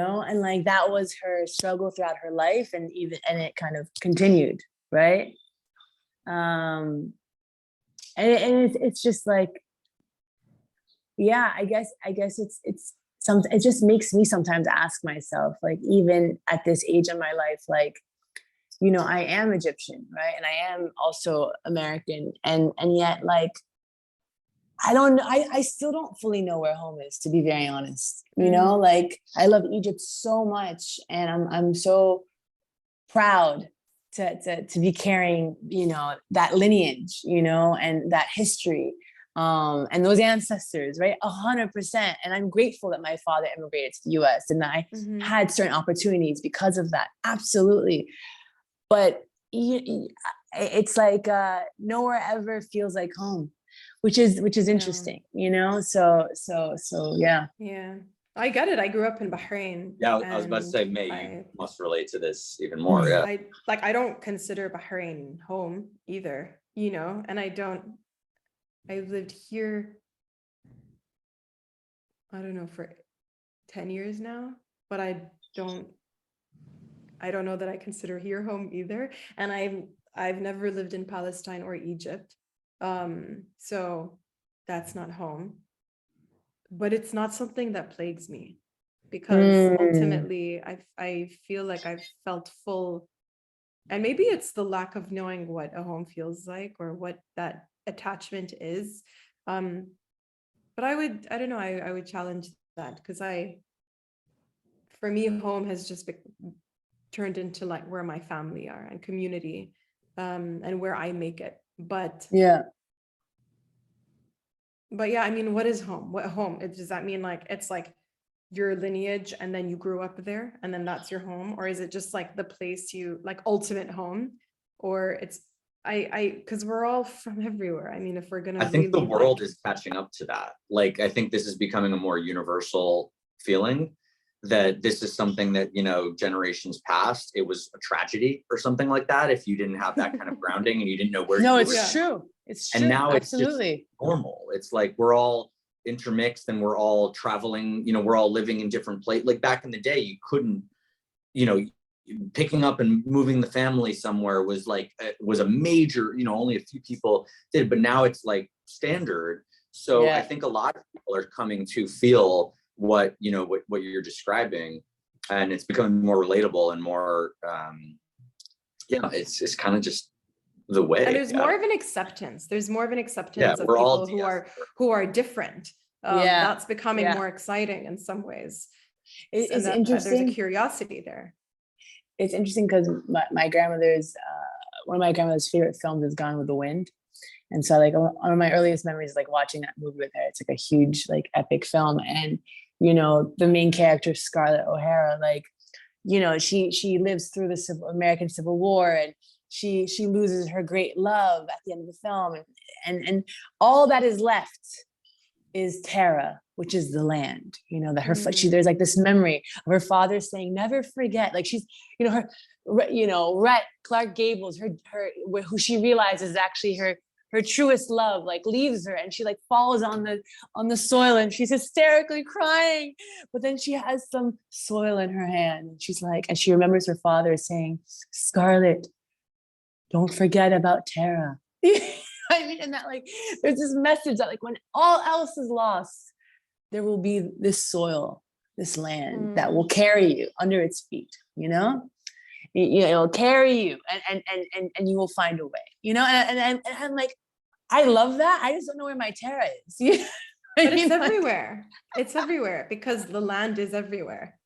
that was her struggle throughout her life, and it kind of continued, right? And it's just I guess it's something. It just makes me sometimes ask myself, even at this age of my life, I am Egyptian, right? And I am also American, and yet I don't know. I still don't fully know where home is, to be very honest. I love Egypt so much, and I'm so proud to be carrying, that lineage, and that history, and those ancestors, right? 100%. And I'm grateful that my father immigrated to the U.S. and that I had certain opportunities because of that. Absolutely. But it's nowhere ever feels like home. Which is interesting, So yeah. Yeah, I get it. I grew up in Bahrain. Yeah, I was about to say, May, you must relate to this even more. Yeah, I don't consider Bahrain home either, and I've lived here, I don't know, for 10 years now, but I don't know that I consider here home either. And I've never lived in Palestine or Egypt. So that's not home, but it's not something that plagues me, because ultimately I feel like I've felt full, and maybe it's the lack of knowing what a home feels like or what that attachment is. But I don't know, I would challenge that, because for me, home has just turned into where my family are and community, and where I make it. But yeah, I mean, what is home? What home? Does that mean it's your lineage and then you grew up there and then that's your home? Or is it just the place you ultimate home? Or it's because we're all from everywhere. I mean, if we're gonna, I think the world is catching up to that. I think this is becoming a more universal feeling, that this is something that, generations past, it was a tragedy or something like that if you didn't have that kind of grounding and you didn't know where you were. It's true. It's true. And now absolutely. It's just normal. It's we're all intermixed and we're all traveling, we're all living in different places. Back in the day, you couldn't, picking up and moving the family somewhere was a major, only a few people did, but now it's standard. So I think a lot of people are coming to feel what you're describing, and it's becoming more relatable and more it's kind of just the way. And there's more of an acceptance. There's more of an acceptance of we're people who are different. That's becoming more exciting in some ways. It's interesting. There's a curiosity there. It's interesting because my grandmother's one of my grandmother's favorite films is Gone with the Wind. And so one of my earliest memories is watching that movie with her. It's a huge epic film. And the main character, Scarlett O'Hara, she lives through the American Civil War, and she loses her great love at the end of the film, and all that is left is Tara, which is the land. That her there's this memory of her father saying, "Never forget." She's her Rhett Clark Gables, her who she realizes is actually her truest love, leaves her, and she falls on the soil, and she's hysterically crying, but then she has some soil in her hand, and she's and she remembers her father saying, "Scarlett, don't forget about Tara." I mean, and that there's this message that when all else is lost, there will be this soil, this land that will carry you under its feet, carry you, and you will find a way, and I'm like, I love that. I just don't know where my Terra is. But it's everywhere. It's everywhere because the land is everywhere.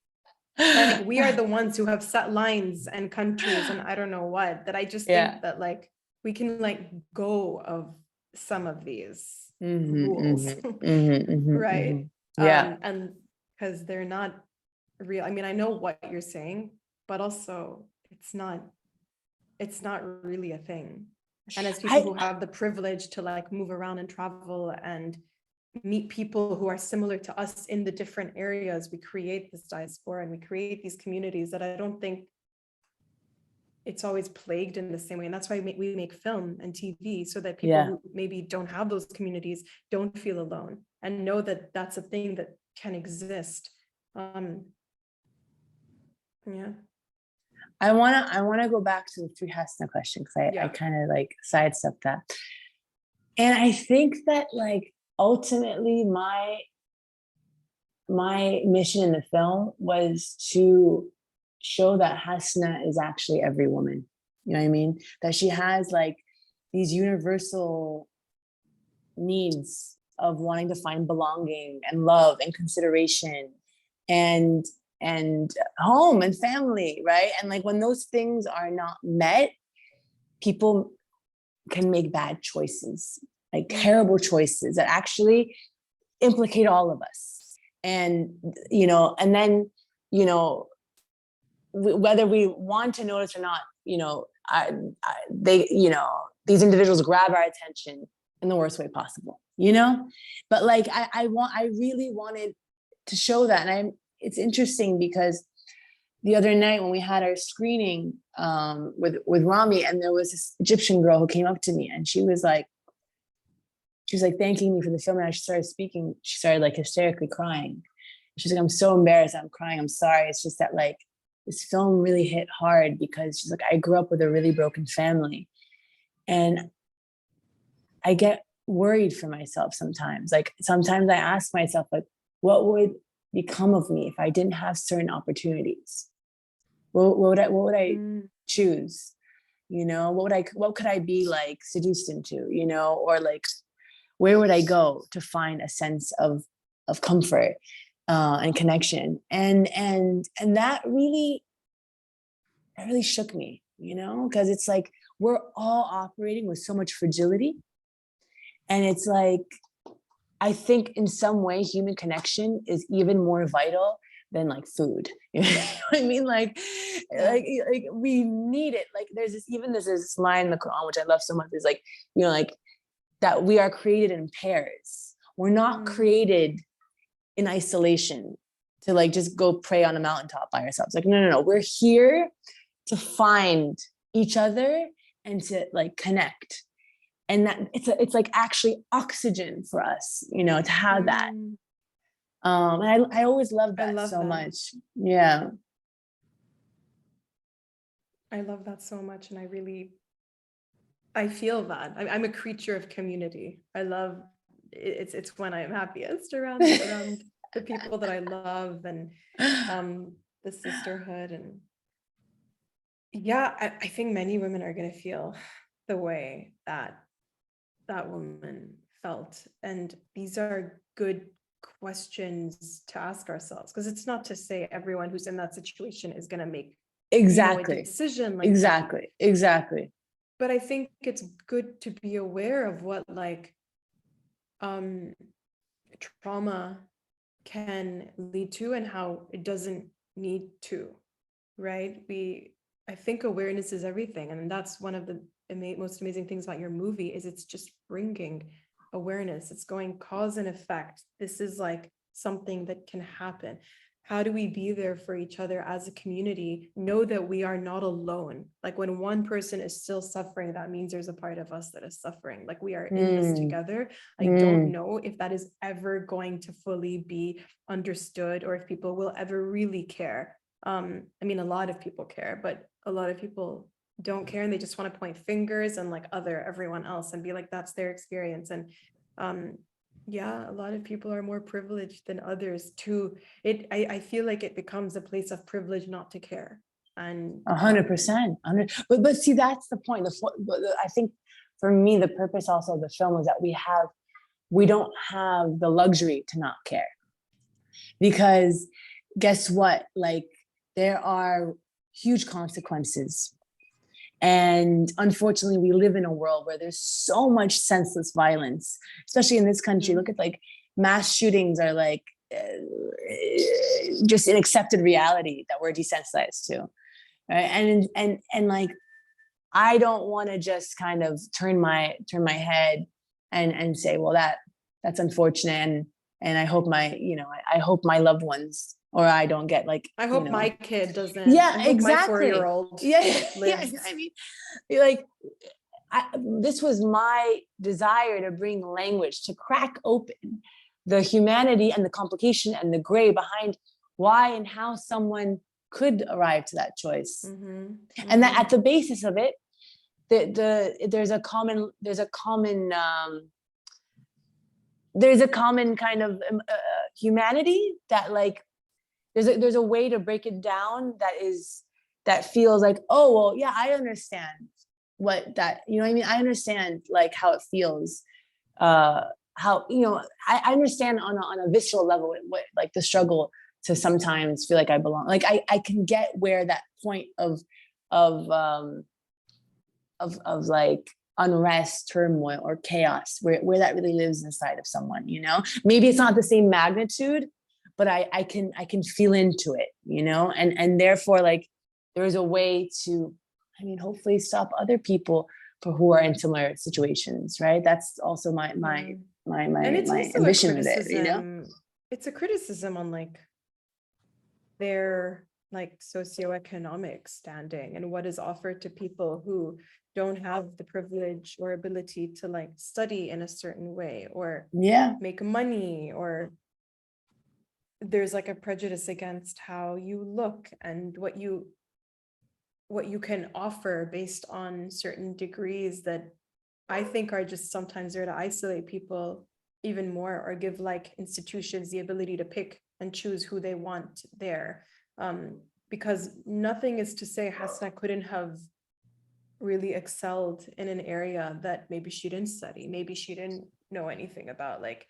Like we are the ones who have set lines and countries and I don't know what, that I just think that like we can like go of some of these rules, right? Yeah. And because they're not real. I mean, I know what you're saying, but also it's not really a thing. And as people who have the privilege to like move around and travel and meet people who are similar to us in the different areas, we create this diaspora and we create these communities that I don't think it's always plagued in the same way. And that's why we make film and TV, so that people who maybe don't have those communities don't feel alone and know that that's a thing that can exist. Yeah. I wanna go back to the three Hasna question because I kind of like sidestepped that. And I think that like ultimately my mission in the film was to show that Hasna is actually every woman. You know what I mean? That she has like these universal needs of wanting to find belonging and love and consideration and home and family, right? And like when those things are not met, people can make bad choices, like terrible choices that actually implicate all of us. And and then whether we want to notice or not, these individuals grab our attention in the worst way possible, but like I really wanted to show that. And it's interesting because the other night when we had our screening with Ramy, and there was this Egyptian girl who came up to me and she was like thanking me for the film, and I started speaking. She started like hysterically crying. She's like, I'm so embarrassed. I'm crying. I'm sorry. It's just that like this film really hit hard because she's like, I grew up with a really broken family. And I get worried for myself sometimes. Like sometimes I ask myself, like, what would become of me if I didn't have certain opportunities? What would I choose? What could I be like seduced into, or like, where would I go to find a sense of comfort and connection? And that really shook me, because it's like we're all operating with so much fragility. And it's like, I think in some way human connection is even more vital than like food. You know what I mean? Like we need it. Like there's this line in the Quran, which I love so much, is like, like that we are created in pairs. We're not created in isolation to like just go pray on a mountaintop by ourselves. Like, no. We're here to find each other and to like connect. And that it's like actually oxygen for us, to have that. And I always loved that so much. Yeah. I love that so much. And I feel that. I'm a creature of community. I love it's when I'm happiest around the people that I love and the sisterhood. And yeah, I think many women are going to feel the way that woman felt. And these are good questions to ask ourselves, because it's not to say everyone who's in that situation is going to make a decision like exactly. But I think it's good to be aware of what like trauma can lead to and how it doesn't need to, right? I think awareness is everything. And that's one of the most amazing things about your movie is it's just bringing awareness. It's going cause and effect. This is like something that can happen. How do we be there for each other as a community? Know that we are not alone. Like when one person is still suffering, that means there's a part of us that is suffering. Like we are in this together. I don't know if that is ever going to fully be understood or if people will ever really care. I mean, a lot of people care, but a lot of people don't care and they just want to point fingers and like everyone else and be like, that's their experience. And yeah, a lot of people are more privileged than others too. I feel like it becomes a place of privilege not to care. And 100%. But see, that's the point. I think for me, the purpose also of the film is that we don't have the luxury to not care. Because guess what? Like, there are huge consequences. And unfortunately, we live in a world where there's so much senseless violence, especially in this country. Look at like mass shootings are like just an accepted reality that we're desensitized to. Right. And like, I don't want to just kind of turn my head and say, well, that's unfortunate. And I hope I hope my loved ones, or I don't get like, I hope my kid doesn't. Yeah, I hope exactly. My 4-year-old Yeah. lives. I mean, like, this was my desire to bring language, to crack open the humanity and the complication and the gray behind why and how someone could arrive to that choice. And that at the basis of it, there's a common kind of humanity that like there's a way to break it down that feels like, oh well, yeah, I understand what that, you know what I mean? I understand like how it feels, how, you know, I understand on a visceral level what like the struggle to sometimes feel like I belong. Like I can get where that point of like unrest, turmoil, or chaos, where that really lives inside of someone, you know? Maybe it's not the same magnitude, but I can feel into it, you know? And therefore, like, there is a way to, I mean, hopefully stop other people who are in similar situations, right? That's also my and it's also ambition with it, you know? It's a criticism on like their like socioeconomic standing and what is offered to people who don't have the privilege or ability to like study in a certain way or make money, or there's like a prejudice against how you look and what you can offer based on certain degrees that I think are just sometimes there to isolate people even more, or give like institutions the ability to pick and choose who they want there. Because nothing is to say Hasna couldn't have really excelled in an area that maybe she didn't study, maybe she didn't know anything about. Like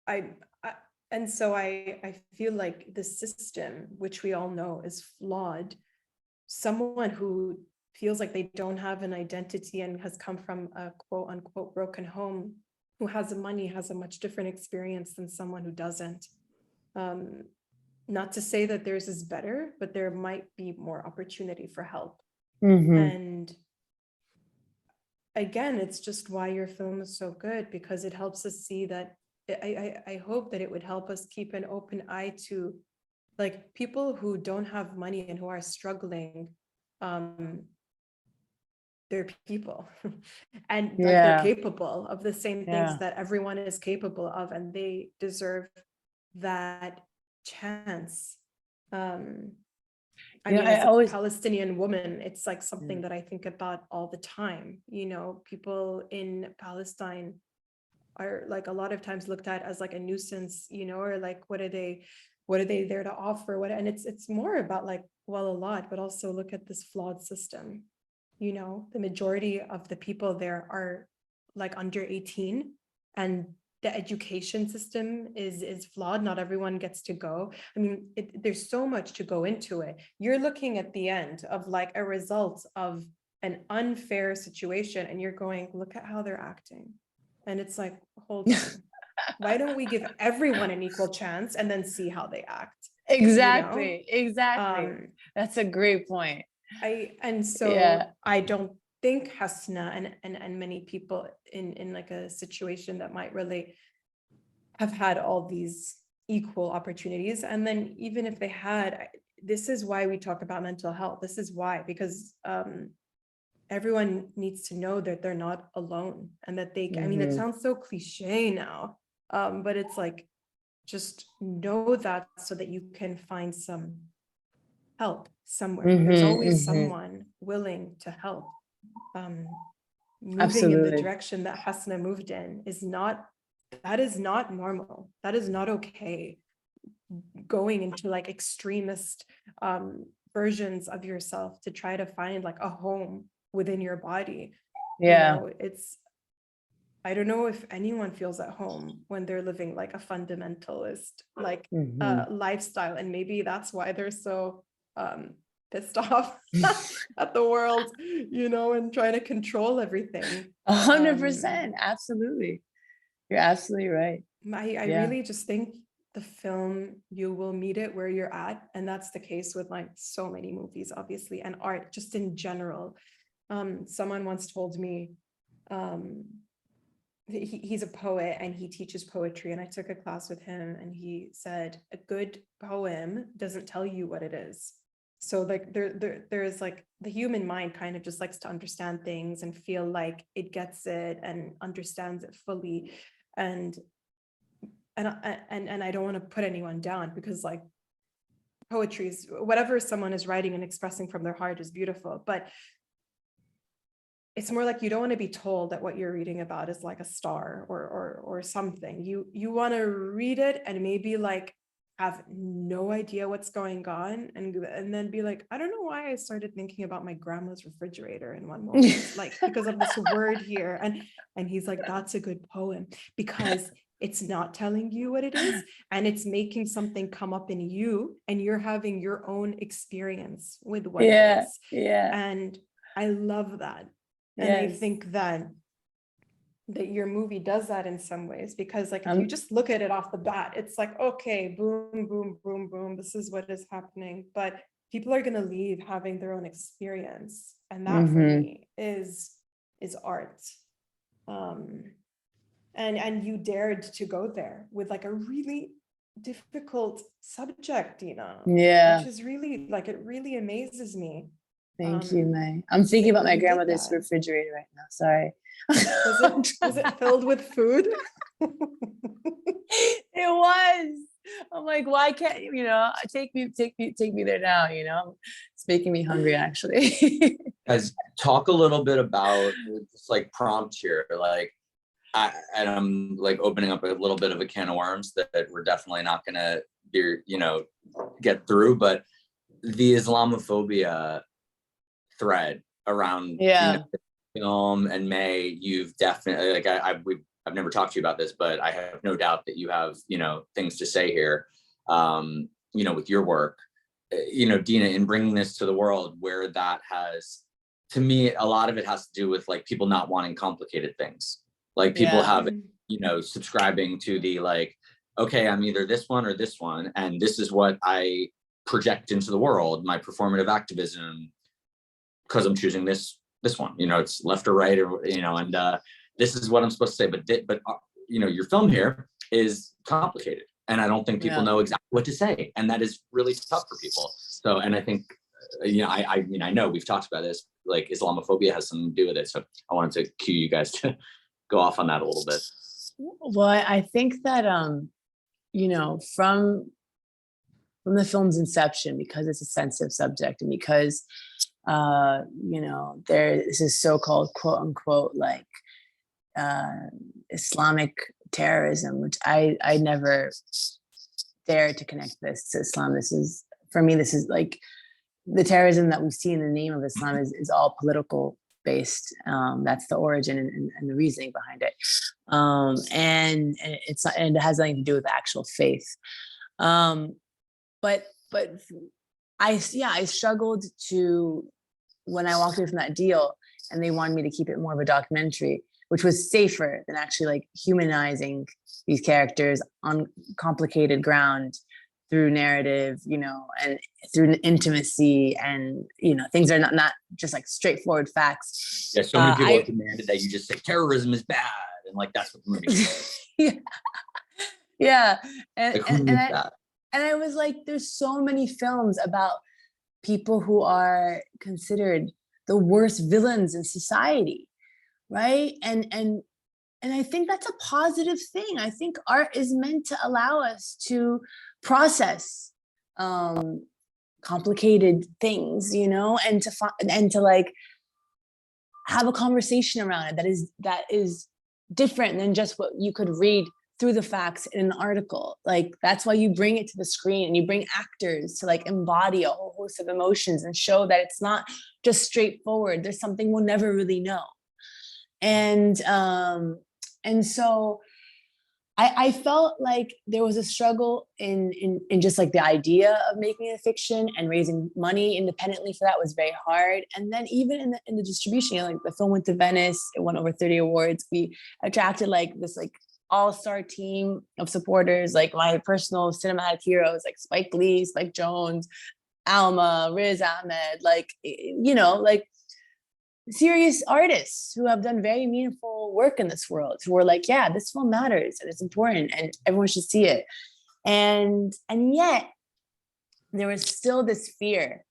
and so I feel like the system, which we all know is flawed, someone who feels like they don't have an identity and has come from a quote unquote broken home, who has the money, has a much different experience than someone who doesn't. Not to say that theirs is better, but there might be more opportunity for help. And again, it's just why your film is so good, because it helps us see that. I hope that it would help us keep an open eye to like people who don't have money and who are struggling. They're people and like they're capable of the same things that everyone is capable of, and they deserve that chance. I mean, as a Palestinian woman, it's like something that I think about all the time. You know, people in Palestine are like a lot of times looked at as like a nuisance, you know, or like what are they there to offer? And it's more about like, well, a lot, but also look at this flawed system. You know, the majority of the people there are like under 18, and the education system is flawed. Not everyone gets to go. I mean, there's so much to go into it. You're looking at the end of like a result of an unfair situation, and you're going, look at how they're acting. And it's like, hold on. Why don't we give everyone an equal chance and then see how they act? Exactly. You know? Exactly. That's a great point. I don't think Hasna and many people in like a situation that might relate have had all these equal opportunities. And then even if they had, this is why we talk about mental health. This is why, because everyone needs to know that they're not alone, and that they, I mean, it sounds so cliche now, but it's like, just know that so that you can find some help somewhere. There's always someone willing to help. Moving in the direction that Hasna moved in is not normal. That is not okay. Going into like extremist versions of yourself to try to find like a home within your body. Yeah. You know, I don't know if anyone feels at home when they're living like a fundamentalist like lifestyle, and maybe that's why they're so pissed off at the world, you know, and trying to control everything. 100%. Absolutely. You're absolutely right. I really just think the film, you will meet it where you're at. And that's the case with like so many movies, obviously, and art just in general. Someone once told me, he's a poet and he teaches poetry, and I took a class with him, and he said a good poem doesn't tell you what it is. So like there is like the human mind kind of just likes to understand things and feel like it gets it and understands it fully. And I don't want to put anyone down, because like poetry is, whatever someone is writing and expressing from their heart is beautiful, but it's more like you don't want to be told that what you're reading about is like a star or something. You want to read it and maybe like have no idea what's going on, and then be like, I don't know why I started thinking about my grandma's refrigerator in one moment, like because of this word here. And he's like, that's a good poem, because it's not telling you what it is, and it's making something come up in you, and you're having your own experience with what it is. Yeah. And I love that. And I think that your movie does that in some ways, because like if you just look at it off the bat, it's like, okay, boom, boom, boom, boom, this is what is happening. But people are going to leave having their own experience. And that for me is art. And you dared to go there with like a really difficult subject, Dina. Yeah. Which is really like, it really amazes me. Thank you, May. I'm thinking about my grandmother's refrigerator right now. Sorry. Was it filled with food? It was. I'm like, why can't you know, take me there now, you know? It's making me hungry actually. Guys, talk a little bit about this like prompt here, like and I'm like opening up a little bit of a can of worms that we're definitely not gonna get through, but the Islamophobia thread around film and May, you've definitely like I've never talked to you about this, but I have no doubt that you have things to say here with your work, Dina, in bringing this to the world, where that has, to me, a lot of it has to do with like people not wanting complicated things, like people having subscribing to the like, okay, I'm either this one or this one, and this is what I project into the world, my performative activism, because I'm choosing this one, it's left or right, or and this is what I'm supposed to say. But your film here is complicated, and I don't think people know exactly what to say, and that is really tough for people. So, and I think I know we've talked about this, like Islamophobia has something to do with it. So I wanted to cue you guys to go off on that a little bit. Well, I think that from the film's inception, because it's a sensitive subject, and because there is so-called quote unquote like Islamic terrorism, which I never dared to connect this to Islam. This is, for me, this is like the terrorism that we see in the name of Islam is all political based. That's the origin and the reasoning behind it. And it's not, and it has nothing to do with actual faith. But I struggled to, when I walked away from that deal and they wanted me to keep it more of a documentary, which was safer than actually like humanizing these characters on complicated ground through narrative, and through intimacy, and things are not just like straightforward facts. Yeah, so many people have demanded that you just say terrorism is bad, and like that's what the movie is. And I was like, there's so many films about people who are considered the worst villains in society, right? And I think that's a positive thing. I think art is meant to allow us to process complicated things, and to like have a conversation around it that is different than just what you could read through the facts in an article. Like, that's why you bring it to the screen and you bring actors to like embody a whole host of emotions and show that it's not just straightforward. There's something we'll never really know. And so I felt like there was a struggle in just like the idea of making a fiction, and raising money independently for that was very hard. And then even in the distribution, you know, like the film went to Venice, it won over 30 awards. We attracted like this like all-star team of supporters, like my personal cinematic heroes, like Spike Lee, Spike Jonze, Alma, Riz Ahmed, like, you know, like serious artists who have done very meaningful work in this world, who are like, yeah, this film matters and it's important and everyone should see it. And yet there was still this fear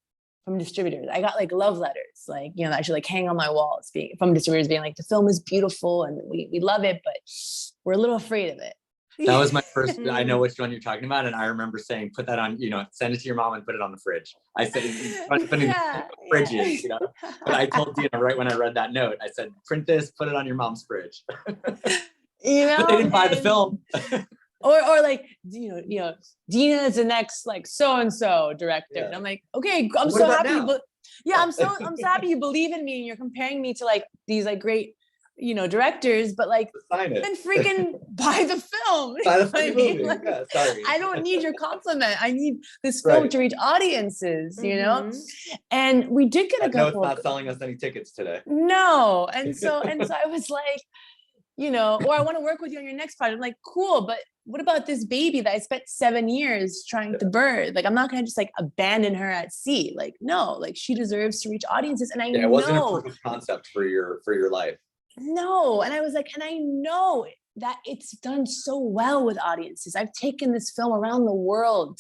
from distributors. I got like love letters, like, you know, actually like hang on my walls from distributors being like, the film is beautiful and we love it, but we're a little afraid of it. That was my first, I know which one you're talking about. And I remember saying, put that on, you know, send it to your mom and put it on the fridge. I said, putting fridges, you know, but I told Dina right when I read that note, I said, print this, put it on your mom's fridge. You know, but they didn't buy the film. or like, you know, Dina is the next like so-and-so director. Yeah. And I'm like, okay, I'm so happy. But yeah, I'm so happy you believe in me and you're comparing me to like these like great, you know, directors, but like then freaking buy the film. Buy the movie. Like, yeah, sorry. I don't need your compliment. I need this film to reach audiences, you know? And we did get a couple. No, it's not selling us any tickets today. No. And so I was like, you know, or I want to work with you on your next project. I'm like, cool, but what about this baby that I spent 7 years trying to birth? Like, I'm not going to just like abandon her at sea. Like, no, like she deserves to reach audiences. And I know it wasn't a proof of concept for your life. No. And I was like, and I know that it's done so well with audiences. I've taken this film around the world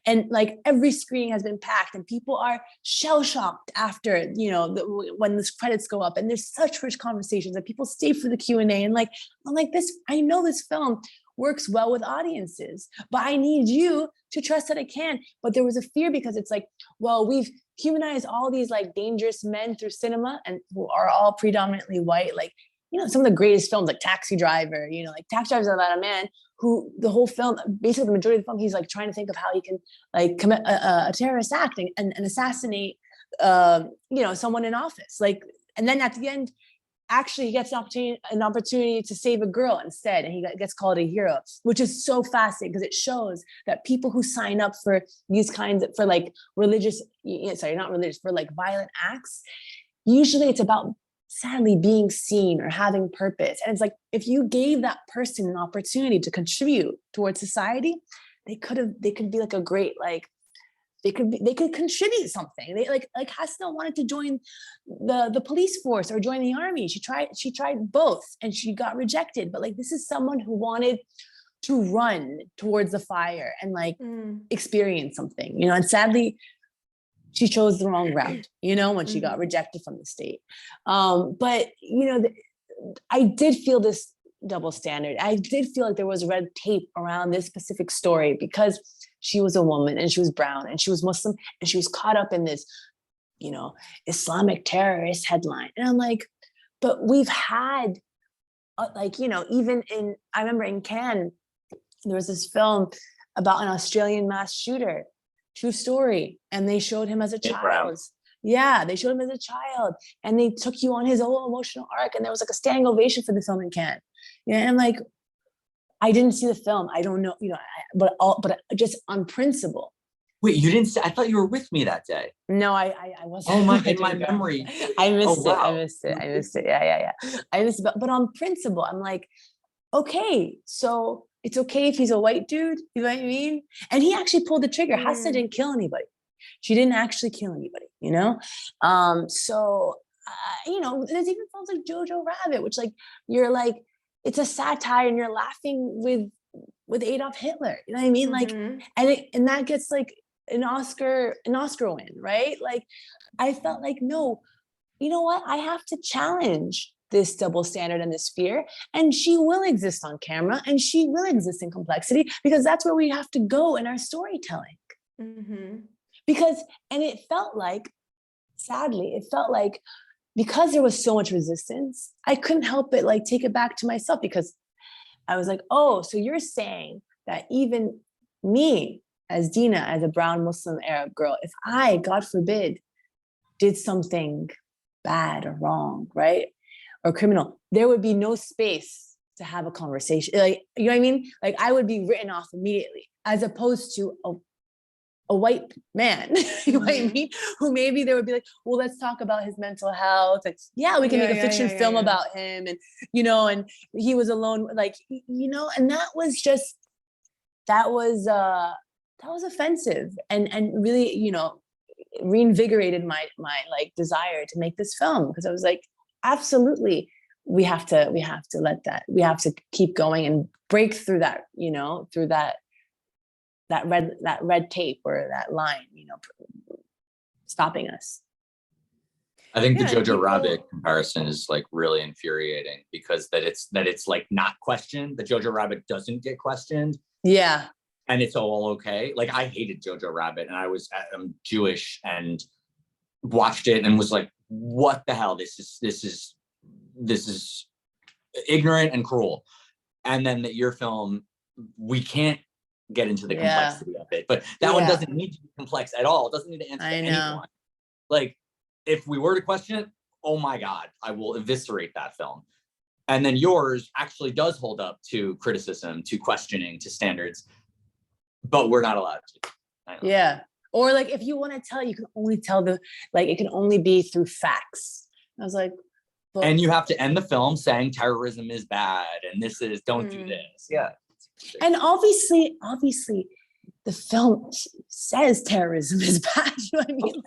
and like every screening has been packed and people are shell-shocked after, you know, when the credits go up, and there's such rich conversations and people stay for the Q&A. And like, I'm like, I know this film works well with audiences, but I need you to trust that it can. But there was a fear because it's like, well, we've humanized all these like dangerous men through cinema and who are all predominantly white. Like, you know, some of the greatest films like Taxi Driver, you know, like Taxi Driver is about a man who the whole film, basically the majority of the film, he's like trying to think of how he can like commit a terrorist act and assassinate, you know, someone in office. Like, and then at the end, actually he gets an opportunity to save a girl instead, and he gets called a hero, which is so fascinating because it shows that people who sign up for these kinds of, for like religious, sorry, not religious, for like violent acts, usually it's about sadly being seen or having purpose. And it's like, if you gave that person an opportunity to contribute towards society, they could be like a great, like, they could contribute something. They like Hasna wanted to join the police force or join the army. She tried both and she got rejected. But like, this is someone who wanted to run towards the fire and like experience something, you know, and sadly she chose the wrong route, you know, when she got rejected from the state. But, you know, I did feel this double standard. I did feel like there was red tape around this specific story because she was a woman and she was brown and she was Muslim and she was caught up in this, you know, Islamic terrorist headline. And I'm like, but we've had like, you know, I remember in Cannes, there was this film about an Australian mass shooter, true story. And they showed him as a child. Yeah, they showed him as a child and they took you on his whole emotional arc. And there was like a standing ovation for the film in Cannes. You know, and I'm like, I didn't see the film. I don't know, you know, but just on principle. Wait, you didn't I thought you were with me that day. No, I wasn't. Oh my, in my memory. I missed it. Yeah. I missed it. But on principle, I'm like, okay, so it's okay if he's a white dude, you know what I mean? And he actually pulled the trigger. Hasna didn't kill anybody. She didn't actually kill anybody, you know? You know, there's even films like Jojo Rabbit, which like, you're like, it's a satire and you're laughing with Adolf Hitler, you know what I mean? Like, and that gets like an Oscar win, right? Like, I felt like, no, you know what? I have to challenge this double standard and this fear, and she will exist on camera and she will exist in complexity because that's where we have to go in our storytelling. Because, and it felt like, sadly, because there was so much resistance, I couldn't help but like take it back to myself because I was like, oh, so you're saying that even me as Dina, as a brown Muslim Arab girl, if I, God forbid, did something bad or wrong, right? Or criminal, there would be no space to have a conversation. Like, you know what I mean? Like I would be written off immediately, as opposed to a white man, you know what I mean? Who maybe they would be like, well, let's talk about his mental health. And yeah, we can make a fiction film about him. And, you know, and he was alone, like, you know, and that was offensive and really, you know, reinvigorated my like desire to make this film, because I was like, absolutely, we have to let that, we have to keep going and break through that, you know, through that red tape or that line, you know, stopping us. I think the Jojo Rabbit comparison is like really infuriating, because that it's like not questioned. The Jojo Rabbit doesn't get questioned. Yeah. And it's all okay. Like I hated Jojo Rabbit, and I'm Jewish, and watched it and was like, what the hell? This is ignorant and cruel. And then your film, we can't get into the complexity of it, but that one doesn't need to be complex at all. It doesn't need to answer to anyone. Like if we were to question it, oh my God, I will eviscerate that film. And then yours actually does hold up to criticism, to questioning, to standards, but we're not allowed to. Yeah. Or like, if you want to tell, you can only tell it can only be through facts. I was like, well, and you have to end the film saying terrorism is bad and this is, don't do this. Yeah. And obviously the film says terrorism is bad. You know what I mean?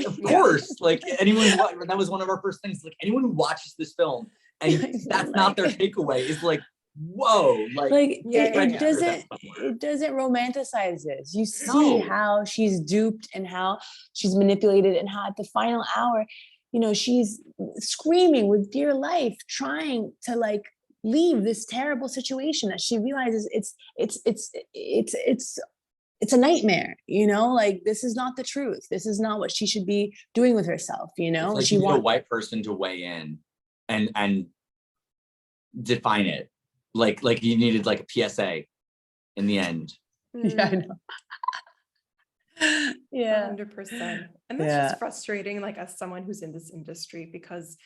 Of course. Like anyone who, that was one of our first things. Like anyone who watches this film and that's not their takeaway is like, whoa, it doesn't romanticize this. You see how she's duped and how she's manipulated, and how at the final hour, you know, she's screaming with dear life, trying to like leave this terrible situation that she realizes it's a nightmare, you know, like this is not the truth. This is not what she should be doing with herself, you know. It's like she wants a white person to weigh in and define it. Like you needed like a PSA in the end. Yeah, I know. Yeah, 100%. And that's just frustrating, like as someone who's in this industry, because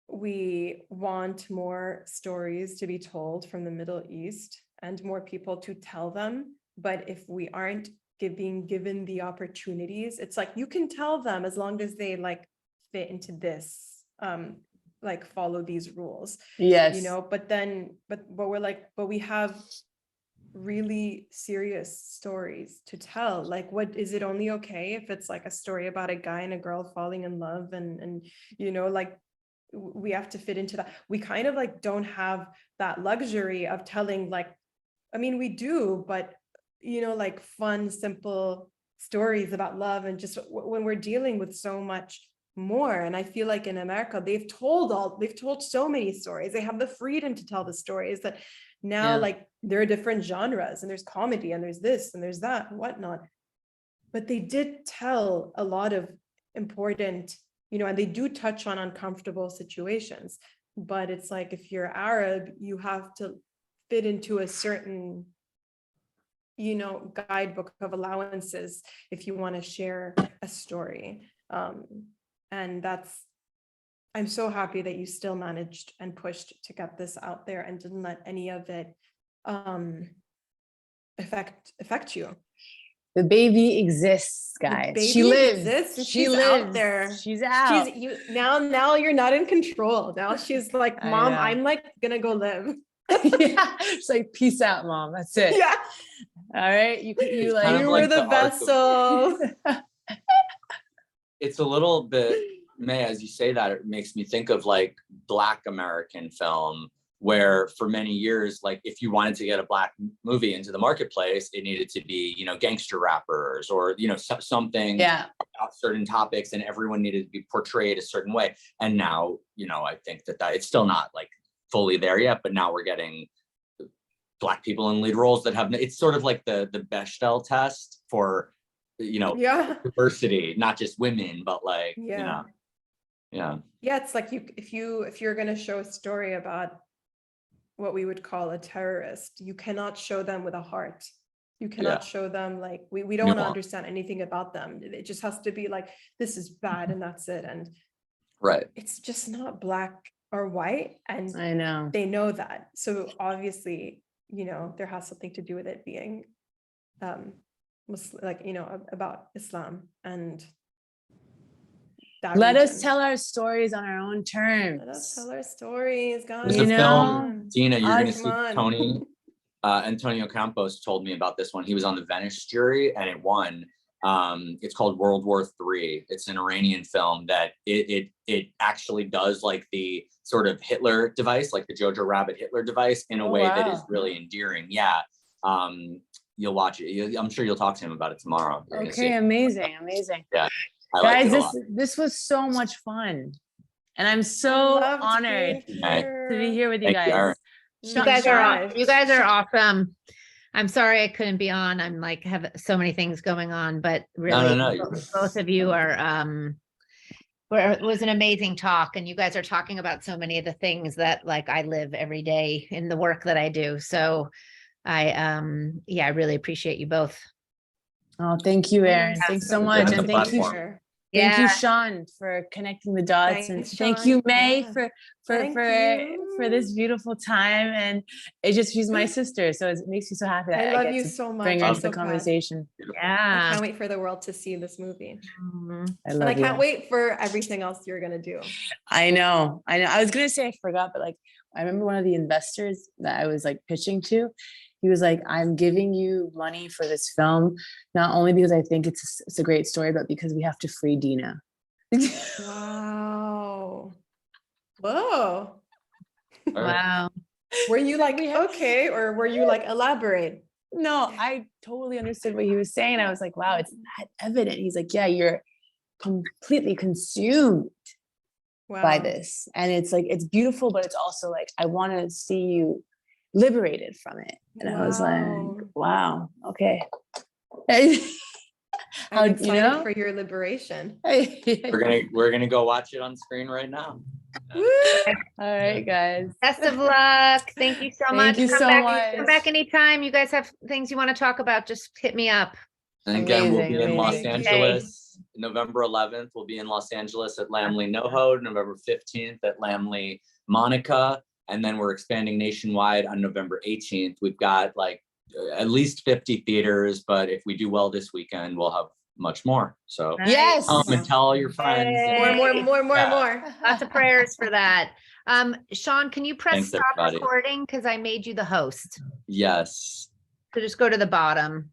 we want more stories to be told from the Middle East and more people to tell them. But if we aren't being given the opportunities, it's like you can tell them as long as they like fit into this, like follow these rules. Yes. You know, but we're like, but we have really serious stories to tell. Like, what is it only okay if it's like a story about a guy and a girl falling in love and you know, like we have to fit into that. We kind of like don't have that luxury of telling, like, I mean, we do, but you know, like fun, simple stories about love, and just when we're dealing with so much more. And I feel like in America, they've told so many stories. They have the freedom to tell the stories that now, like there are different genres, and there's comedy, and there's this, and there's that, and whatnot. But they did tell a lot of important, you know, and they do touch on uncomfortable situations. But it's like, if you're Arab, you have to fit into a certain, you know, guidebook of allowances if you want to share a story. And I'm so happy that you still managed and pushed to get this out there and didn't let any of it affect you. The baby exists, guys. She lives. She's out there. She's out. Now you're not in control. Now she's like, Mom, I'm like gonna go live. Yeah, it's like, peace out, Mom. That's it. Yeah. All right. You like, you were the vessel. It's a little bit, May, as you say that, it makes me think of like Black American film, where for many years, like if you wanted to get a Black movie into the marketplace, it needed to be, you know, gangster rappers or, you know, something about certain topics, and everyone needed to be portrayed a certain way. And now, you know, I think that it's still not like fully there yet, but now we're getting Black people in lead roles that have, it's sort of like the Bechdel test for, you know, diversity, not just women, but like, you know, it's like if you're going to show a story about what we would call a terrorist. You cannot show them with a heart. You cannot show them like, we don't want to understand anything about them. It just has to be like, this is bad and that's it. And Right. it's just not black or white. And I know. they know that. So obviously, you know, there has something to do with it being like, you know, about Islam and that Let us region. tell our stories on our own terms. Let us tell our stories, guys. There's You a know? film, Dina, you're gonna Come see on. Tony. Antonio Campos told me about this one. He was on the Venice jury and it won. It's called World War III. It's an Iranian film that it actually does like the sort of Hitler device, like the Jojo Rabbit Hitler device, in a way that is really endearing. Yeah. You'll watch it. I'm sure you'll talk to him about it tomorrow. You're gonna see Okay, it. amazing. Yeah. I Guys, liked it a lot. this was so much fun. And I'm I so loved honored being to be here with you Thank you, guys. Aaron. You guys are awesome. I'm sorry I couldn't be on. I'm like have so many things going on, but really No. both of you are it was an amazing talk, and you guys are talking about so many of the things that like I live every day in the work that I do. So I really appreciate you both. Oh, thank you, Aaron. Thanks so much. That's And the thank you. platform. Thank you, Sean, for connecting the dots. And Thanks, thank Sean. you, May, Yeah. for Thank this you. beautiful time. And she's my sister. So it makes me so happy that I I love get you to so much. bring her I'm into the so proud. conversation. I Yeah. can't wait for the world to see this movie. Mhm. I And love I can't you. wait for everything else you're gonna do. I know. I was gonna say I forgot, but like I remember one of the investors that I was like pitching to. He was like, "I'm giving you money for this film, not only because I think it's a great story, but because we have to free Dina." Wow. Whoa. Wow. Were you like, we have- okay, or were you like, elaborate? No, I totally understood what he was saying. I was like, "Wow, it's that evident." He's like, "Yeah, you're completely consumed by Wow. this, and it's like it's beautiful, but it's also like I want to see you liberated from it." And I was like, wow, okay. I'm excited for your liberation. We're gonna go watch it on screen right now. Woo! All right, guys. Best of luck. Thank you so much. Thank you so much. Come back anytime. You guys have things you want to talk about, just hit me up. And again, we'll Amazing, be in Los amazing. Angeles, November 11th. We'll be in Los Angeles at Laemmle Noho, November 15th at Laemmle Monica. And then we're expanding nationwide on November 18th. We've got like at least 50 theaters, but if we do well this weekend, we'll have much more. So Yes. and tell all your friends. Yay. More. Lots of prayers for that. Sean, can you press Thanks, stop everybody. recording? Because I made you the host. Yes. So just go to the bottom.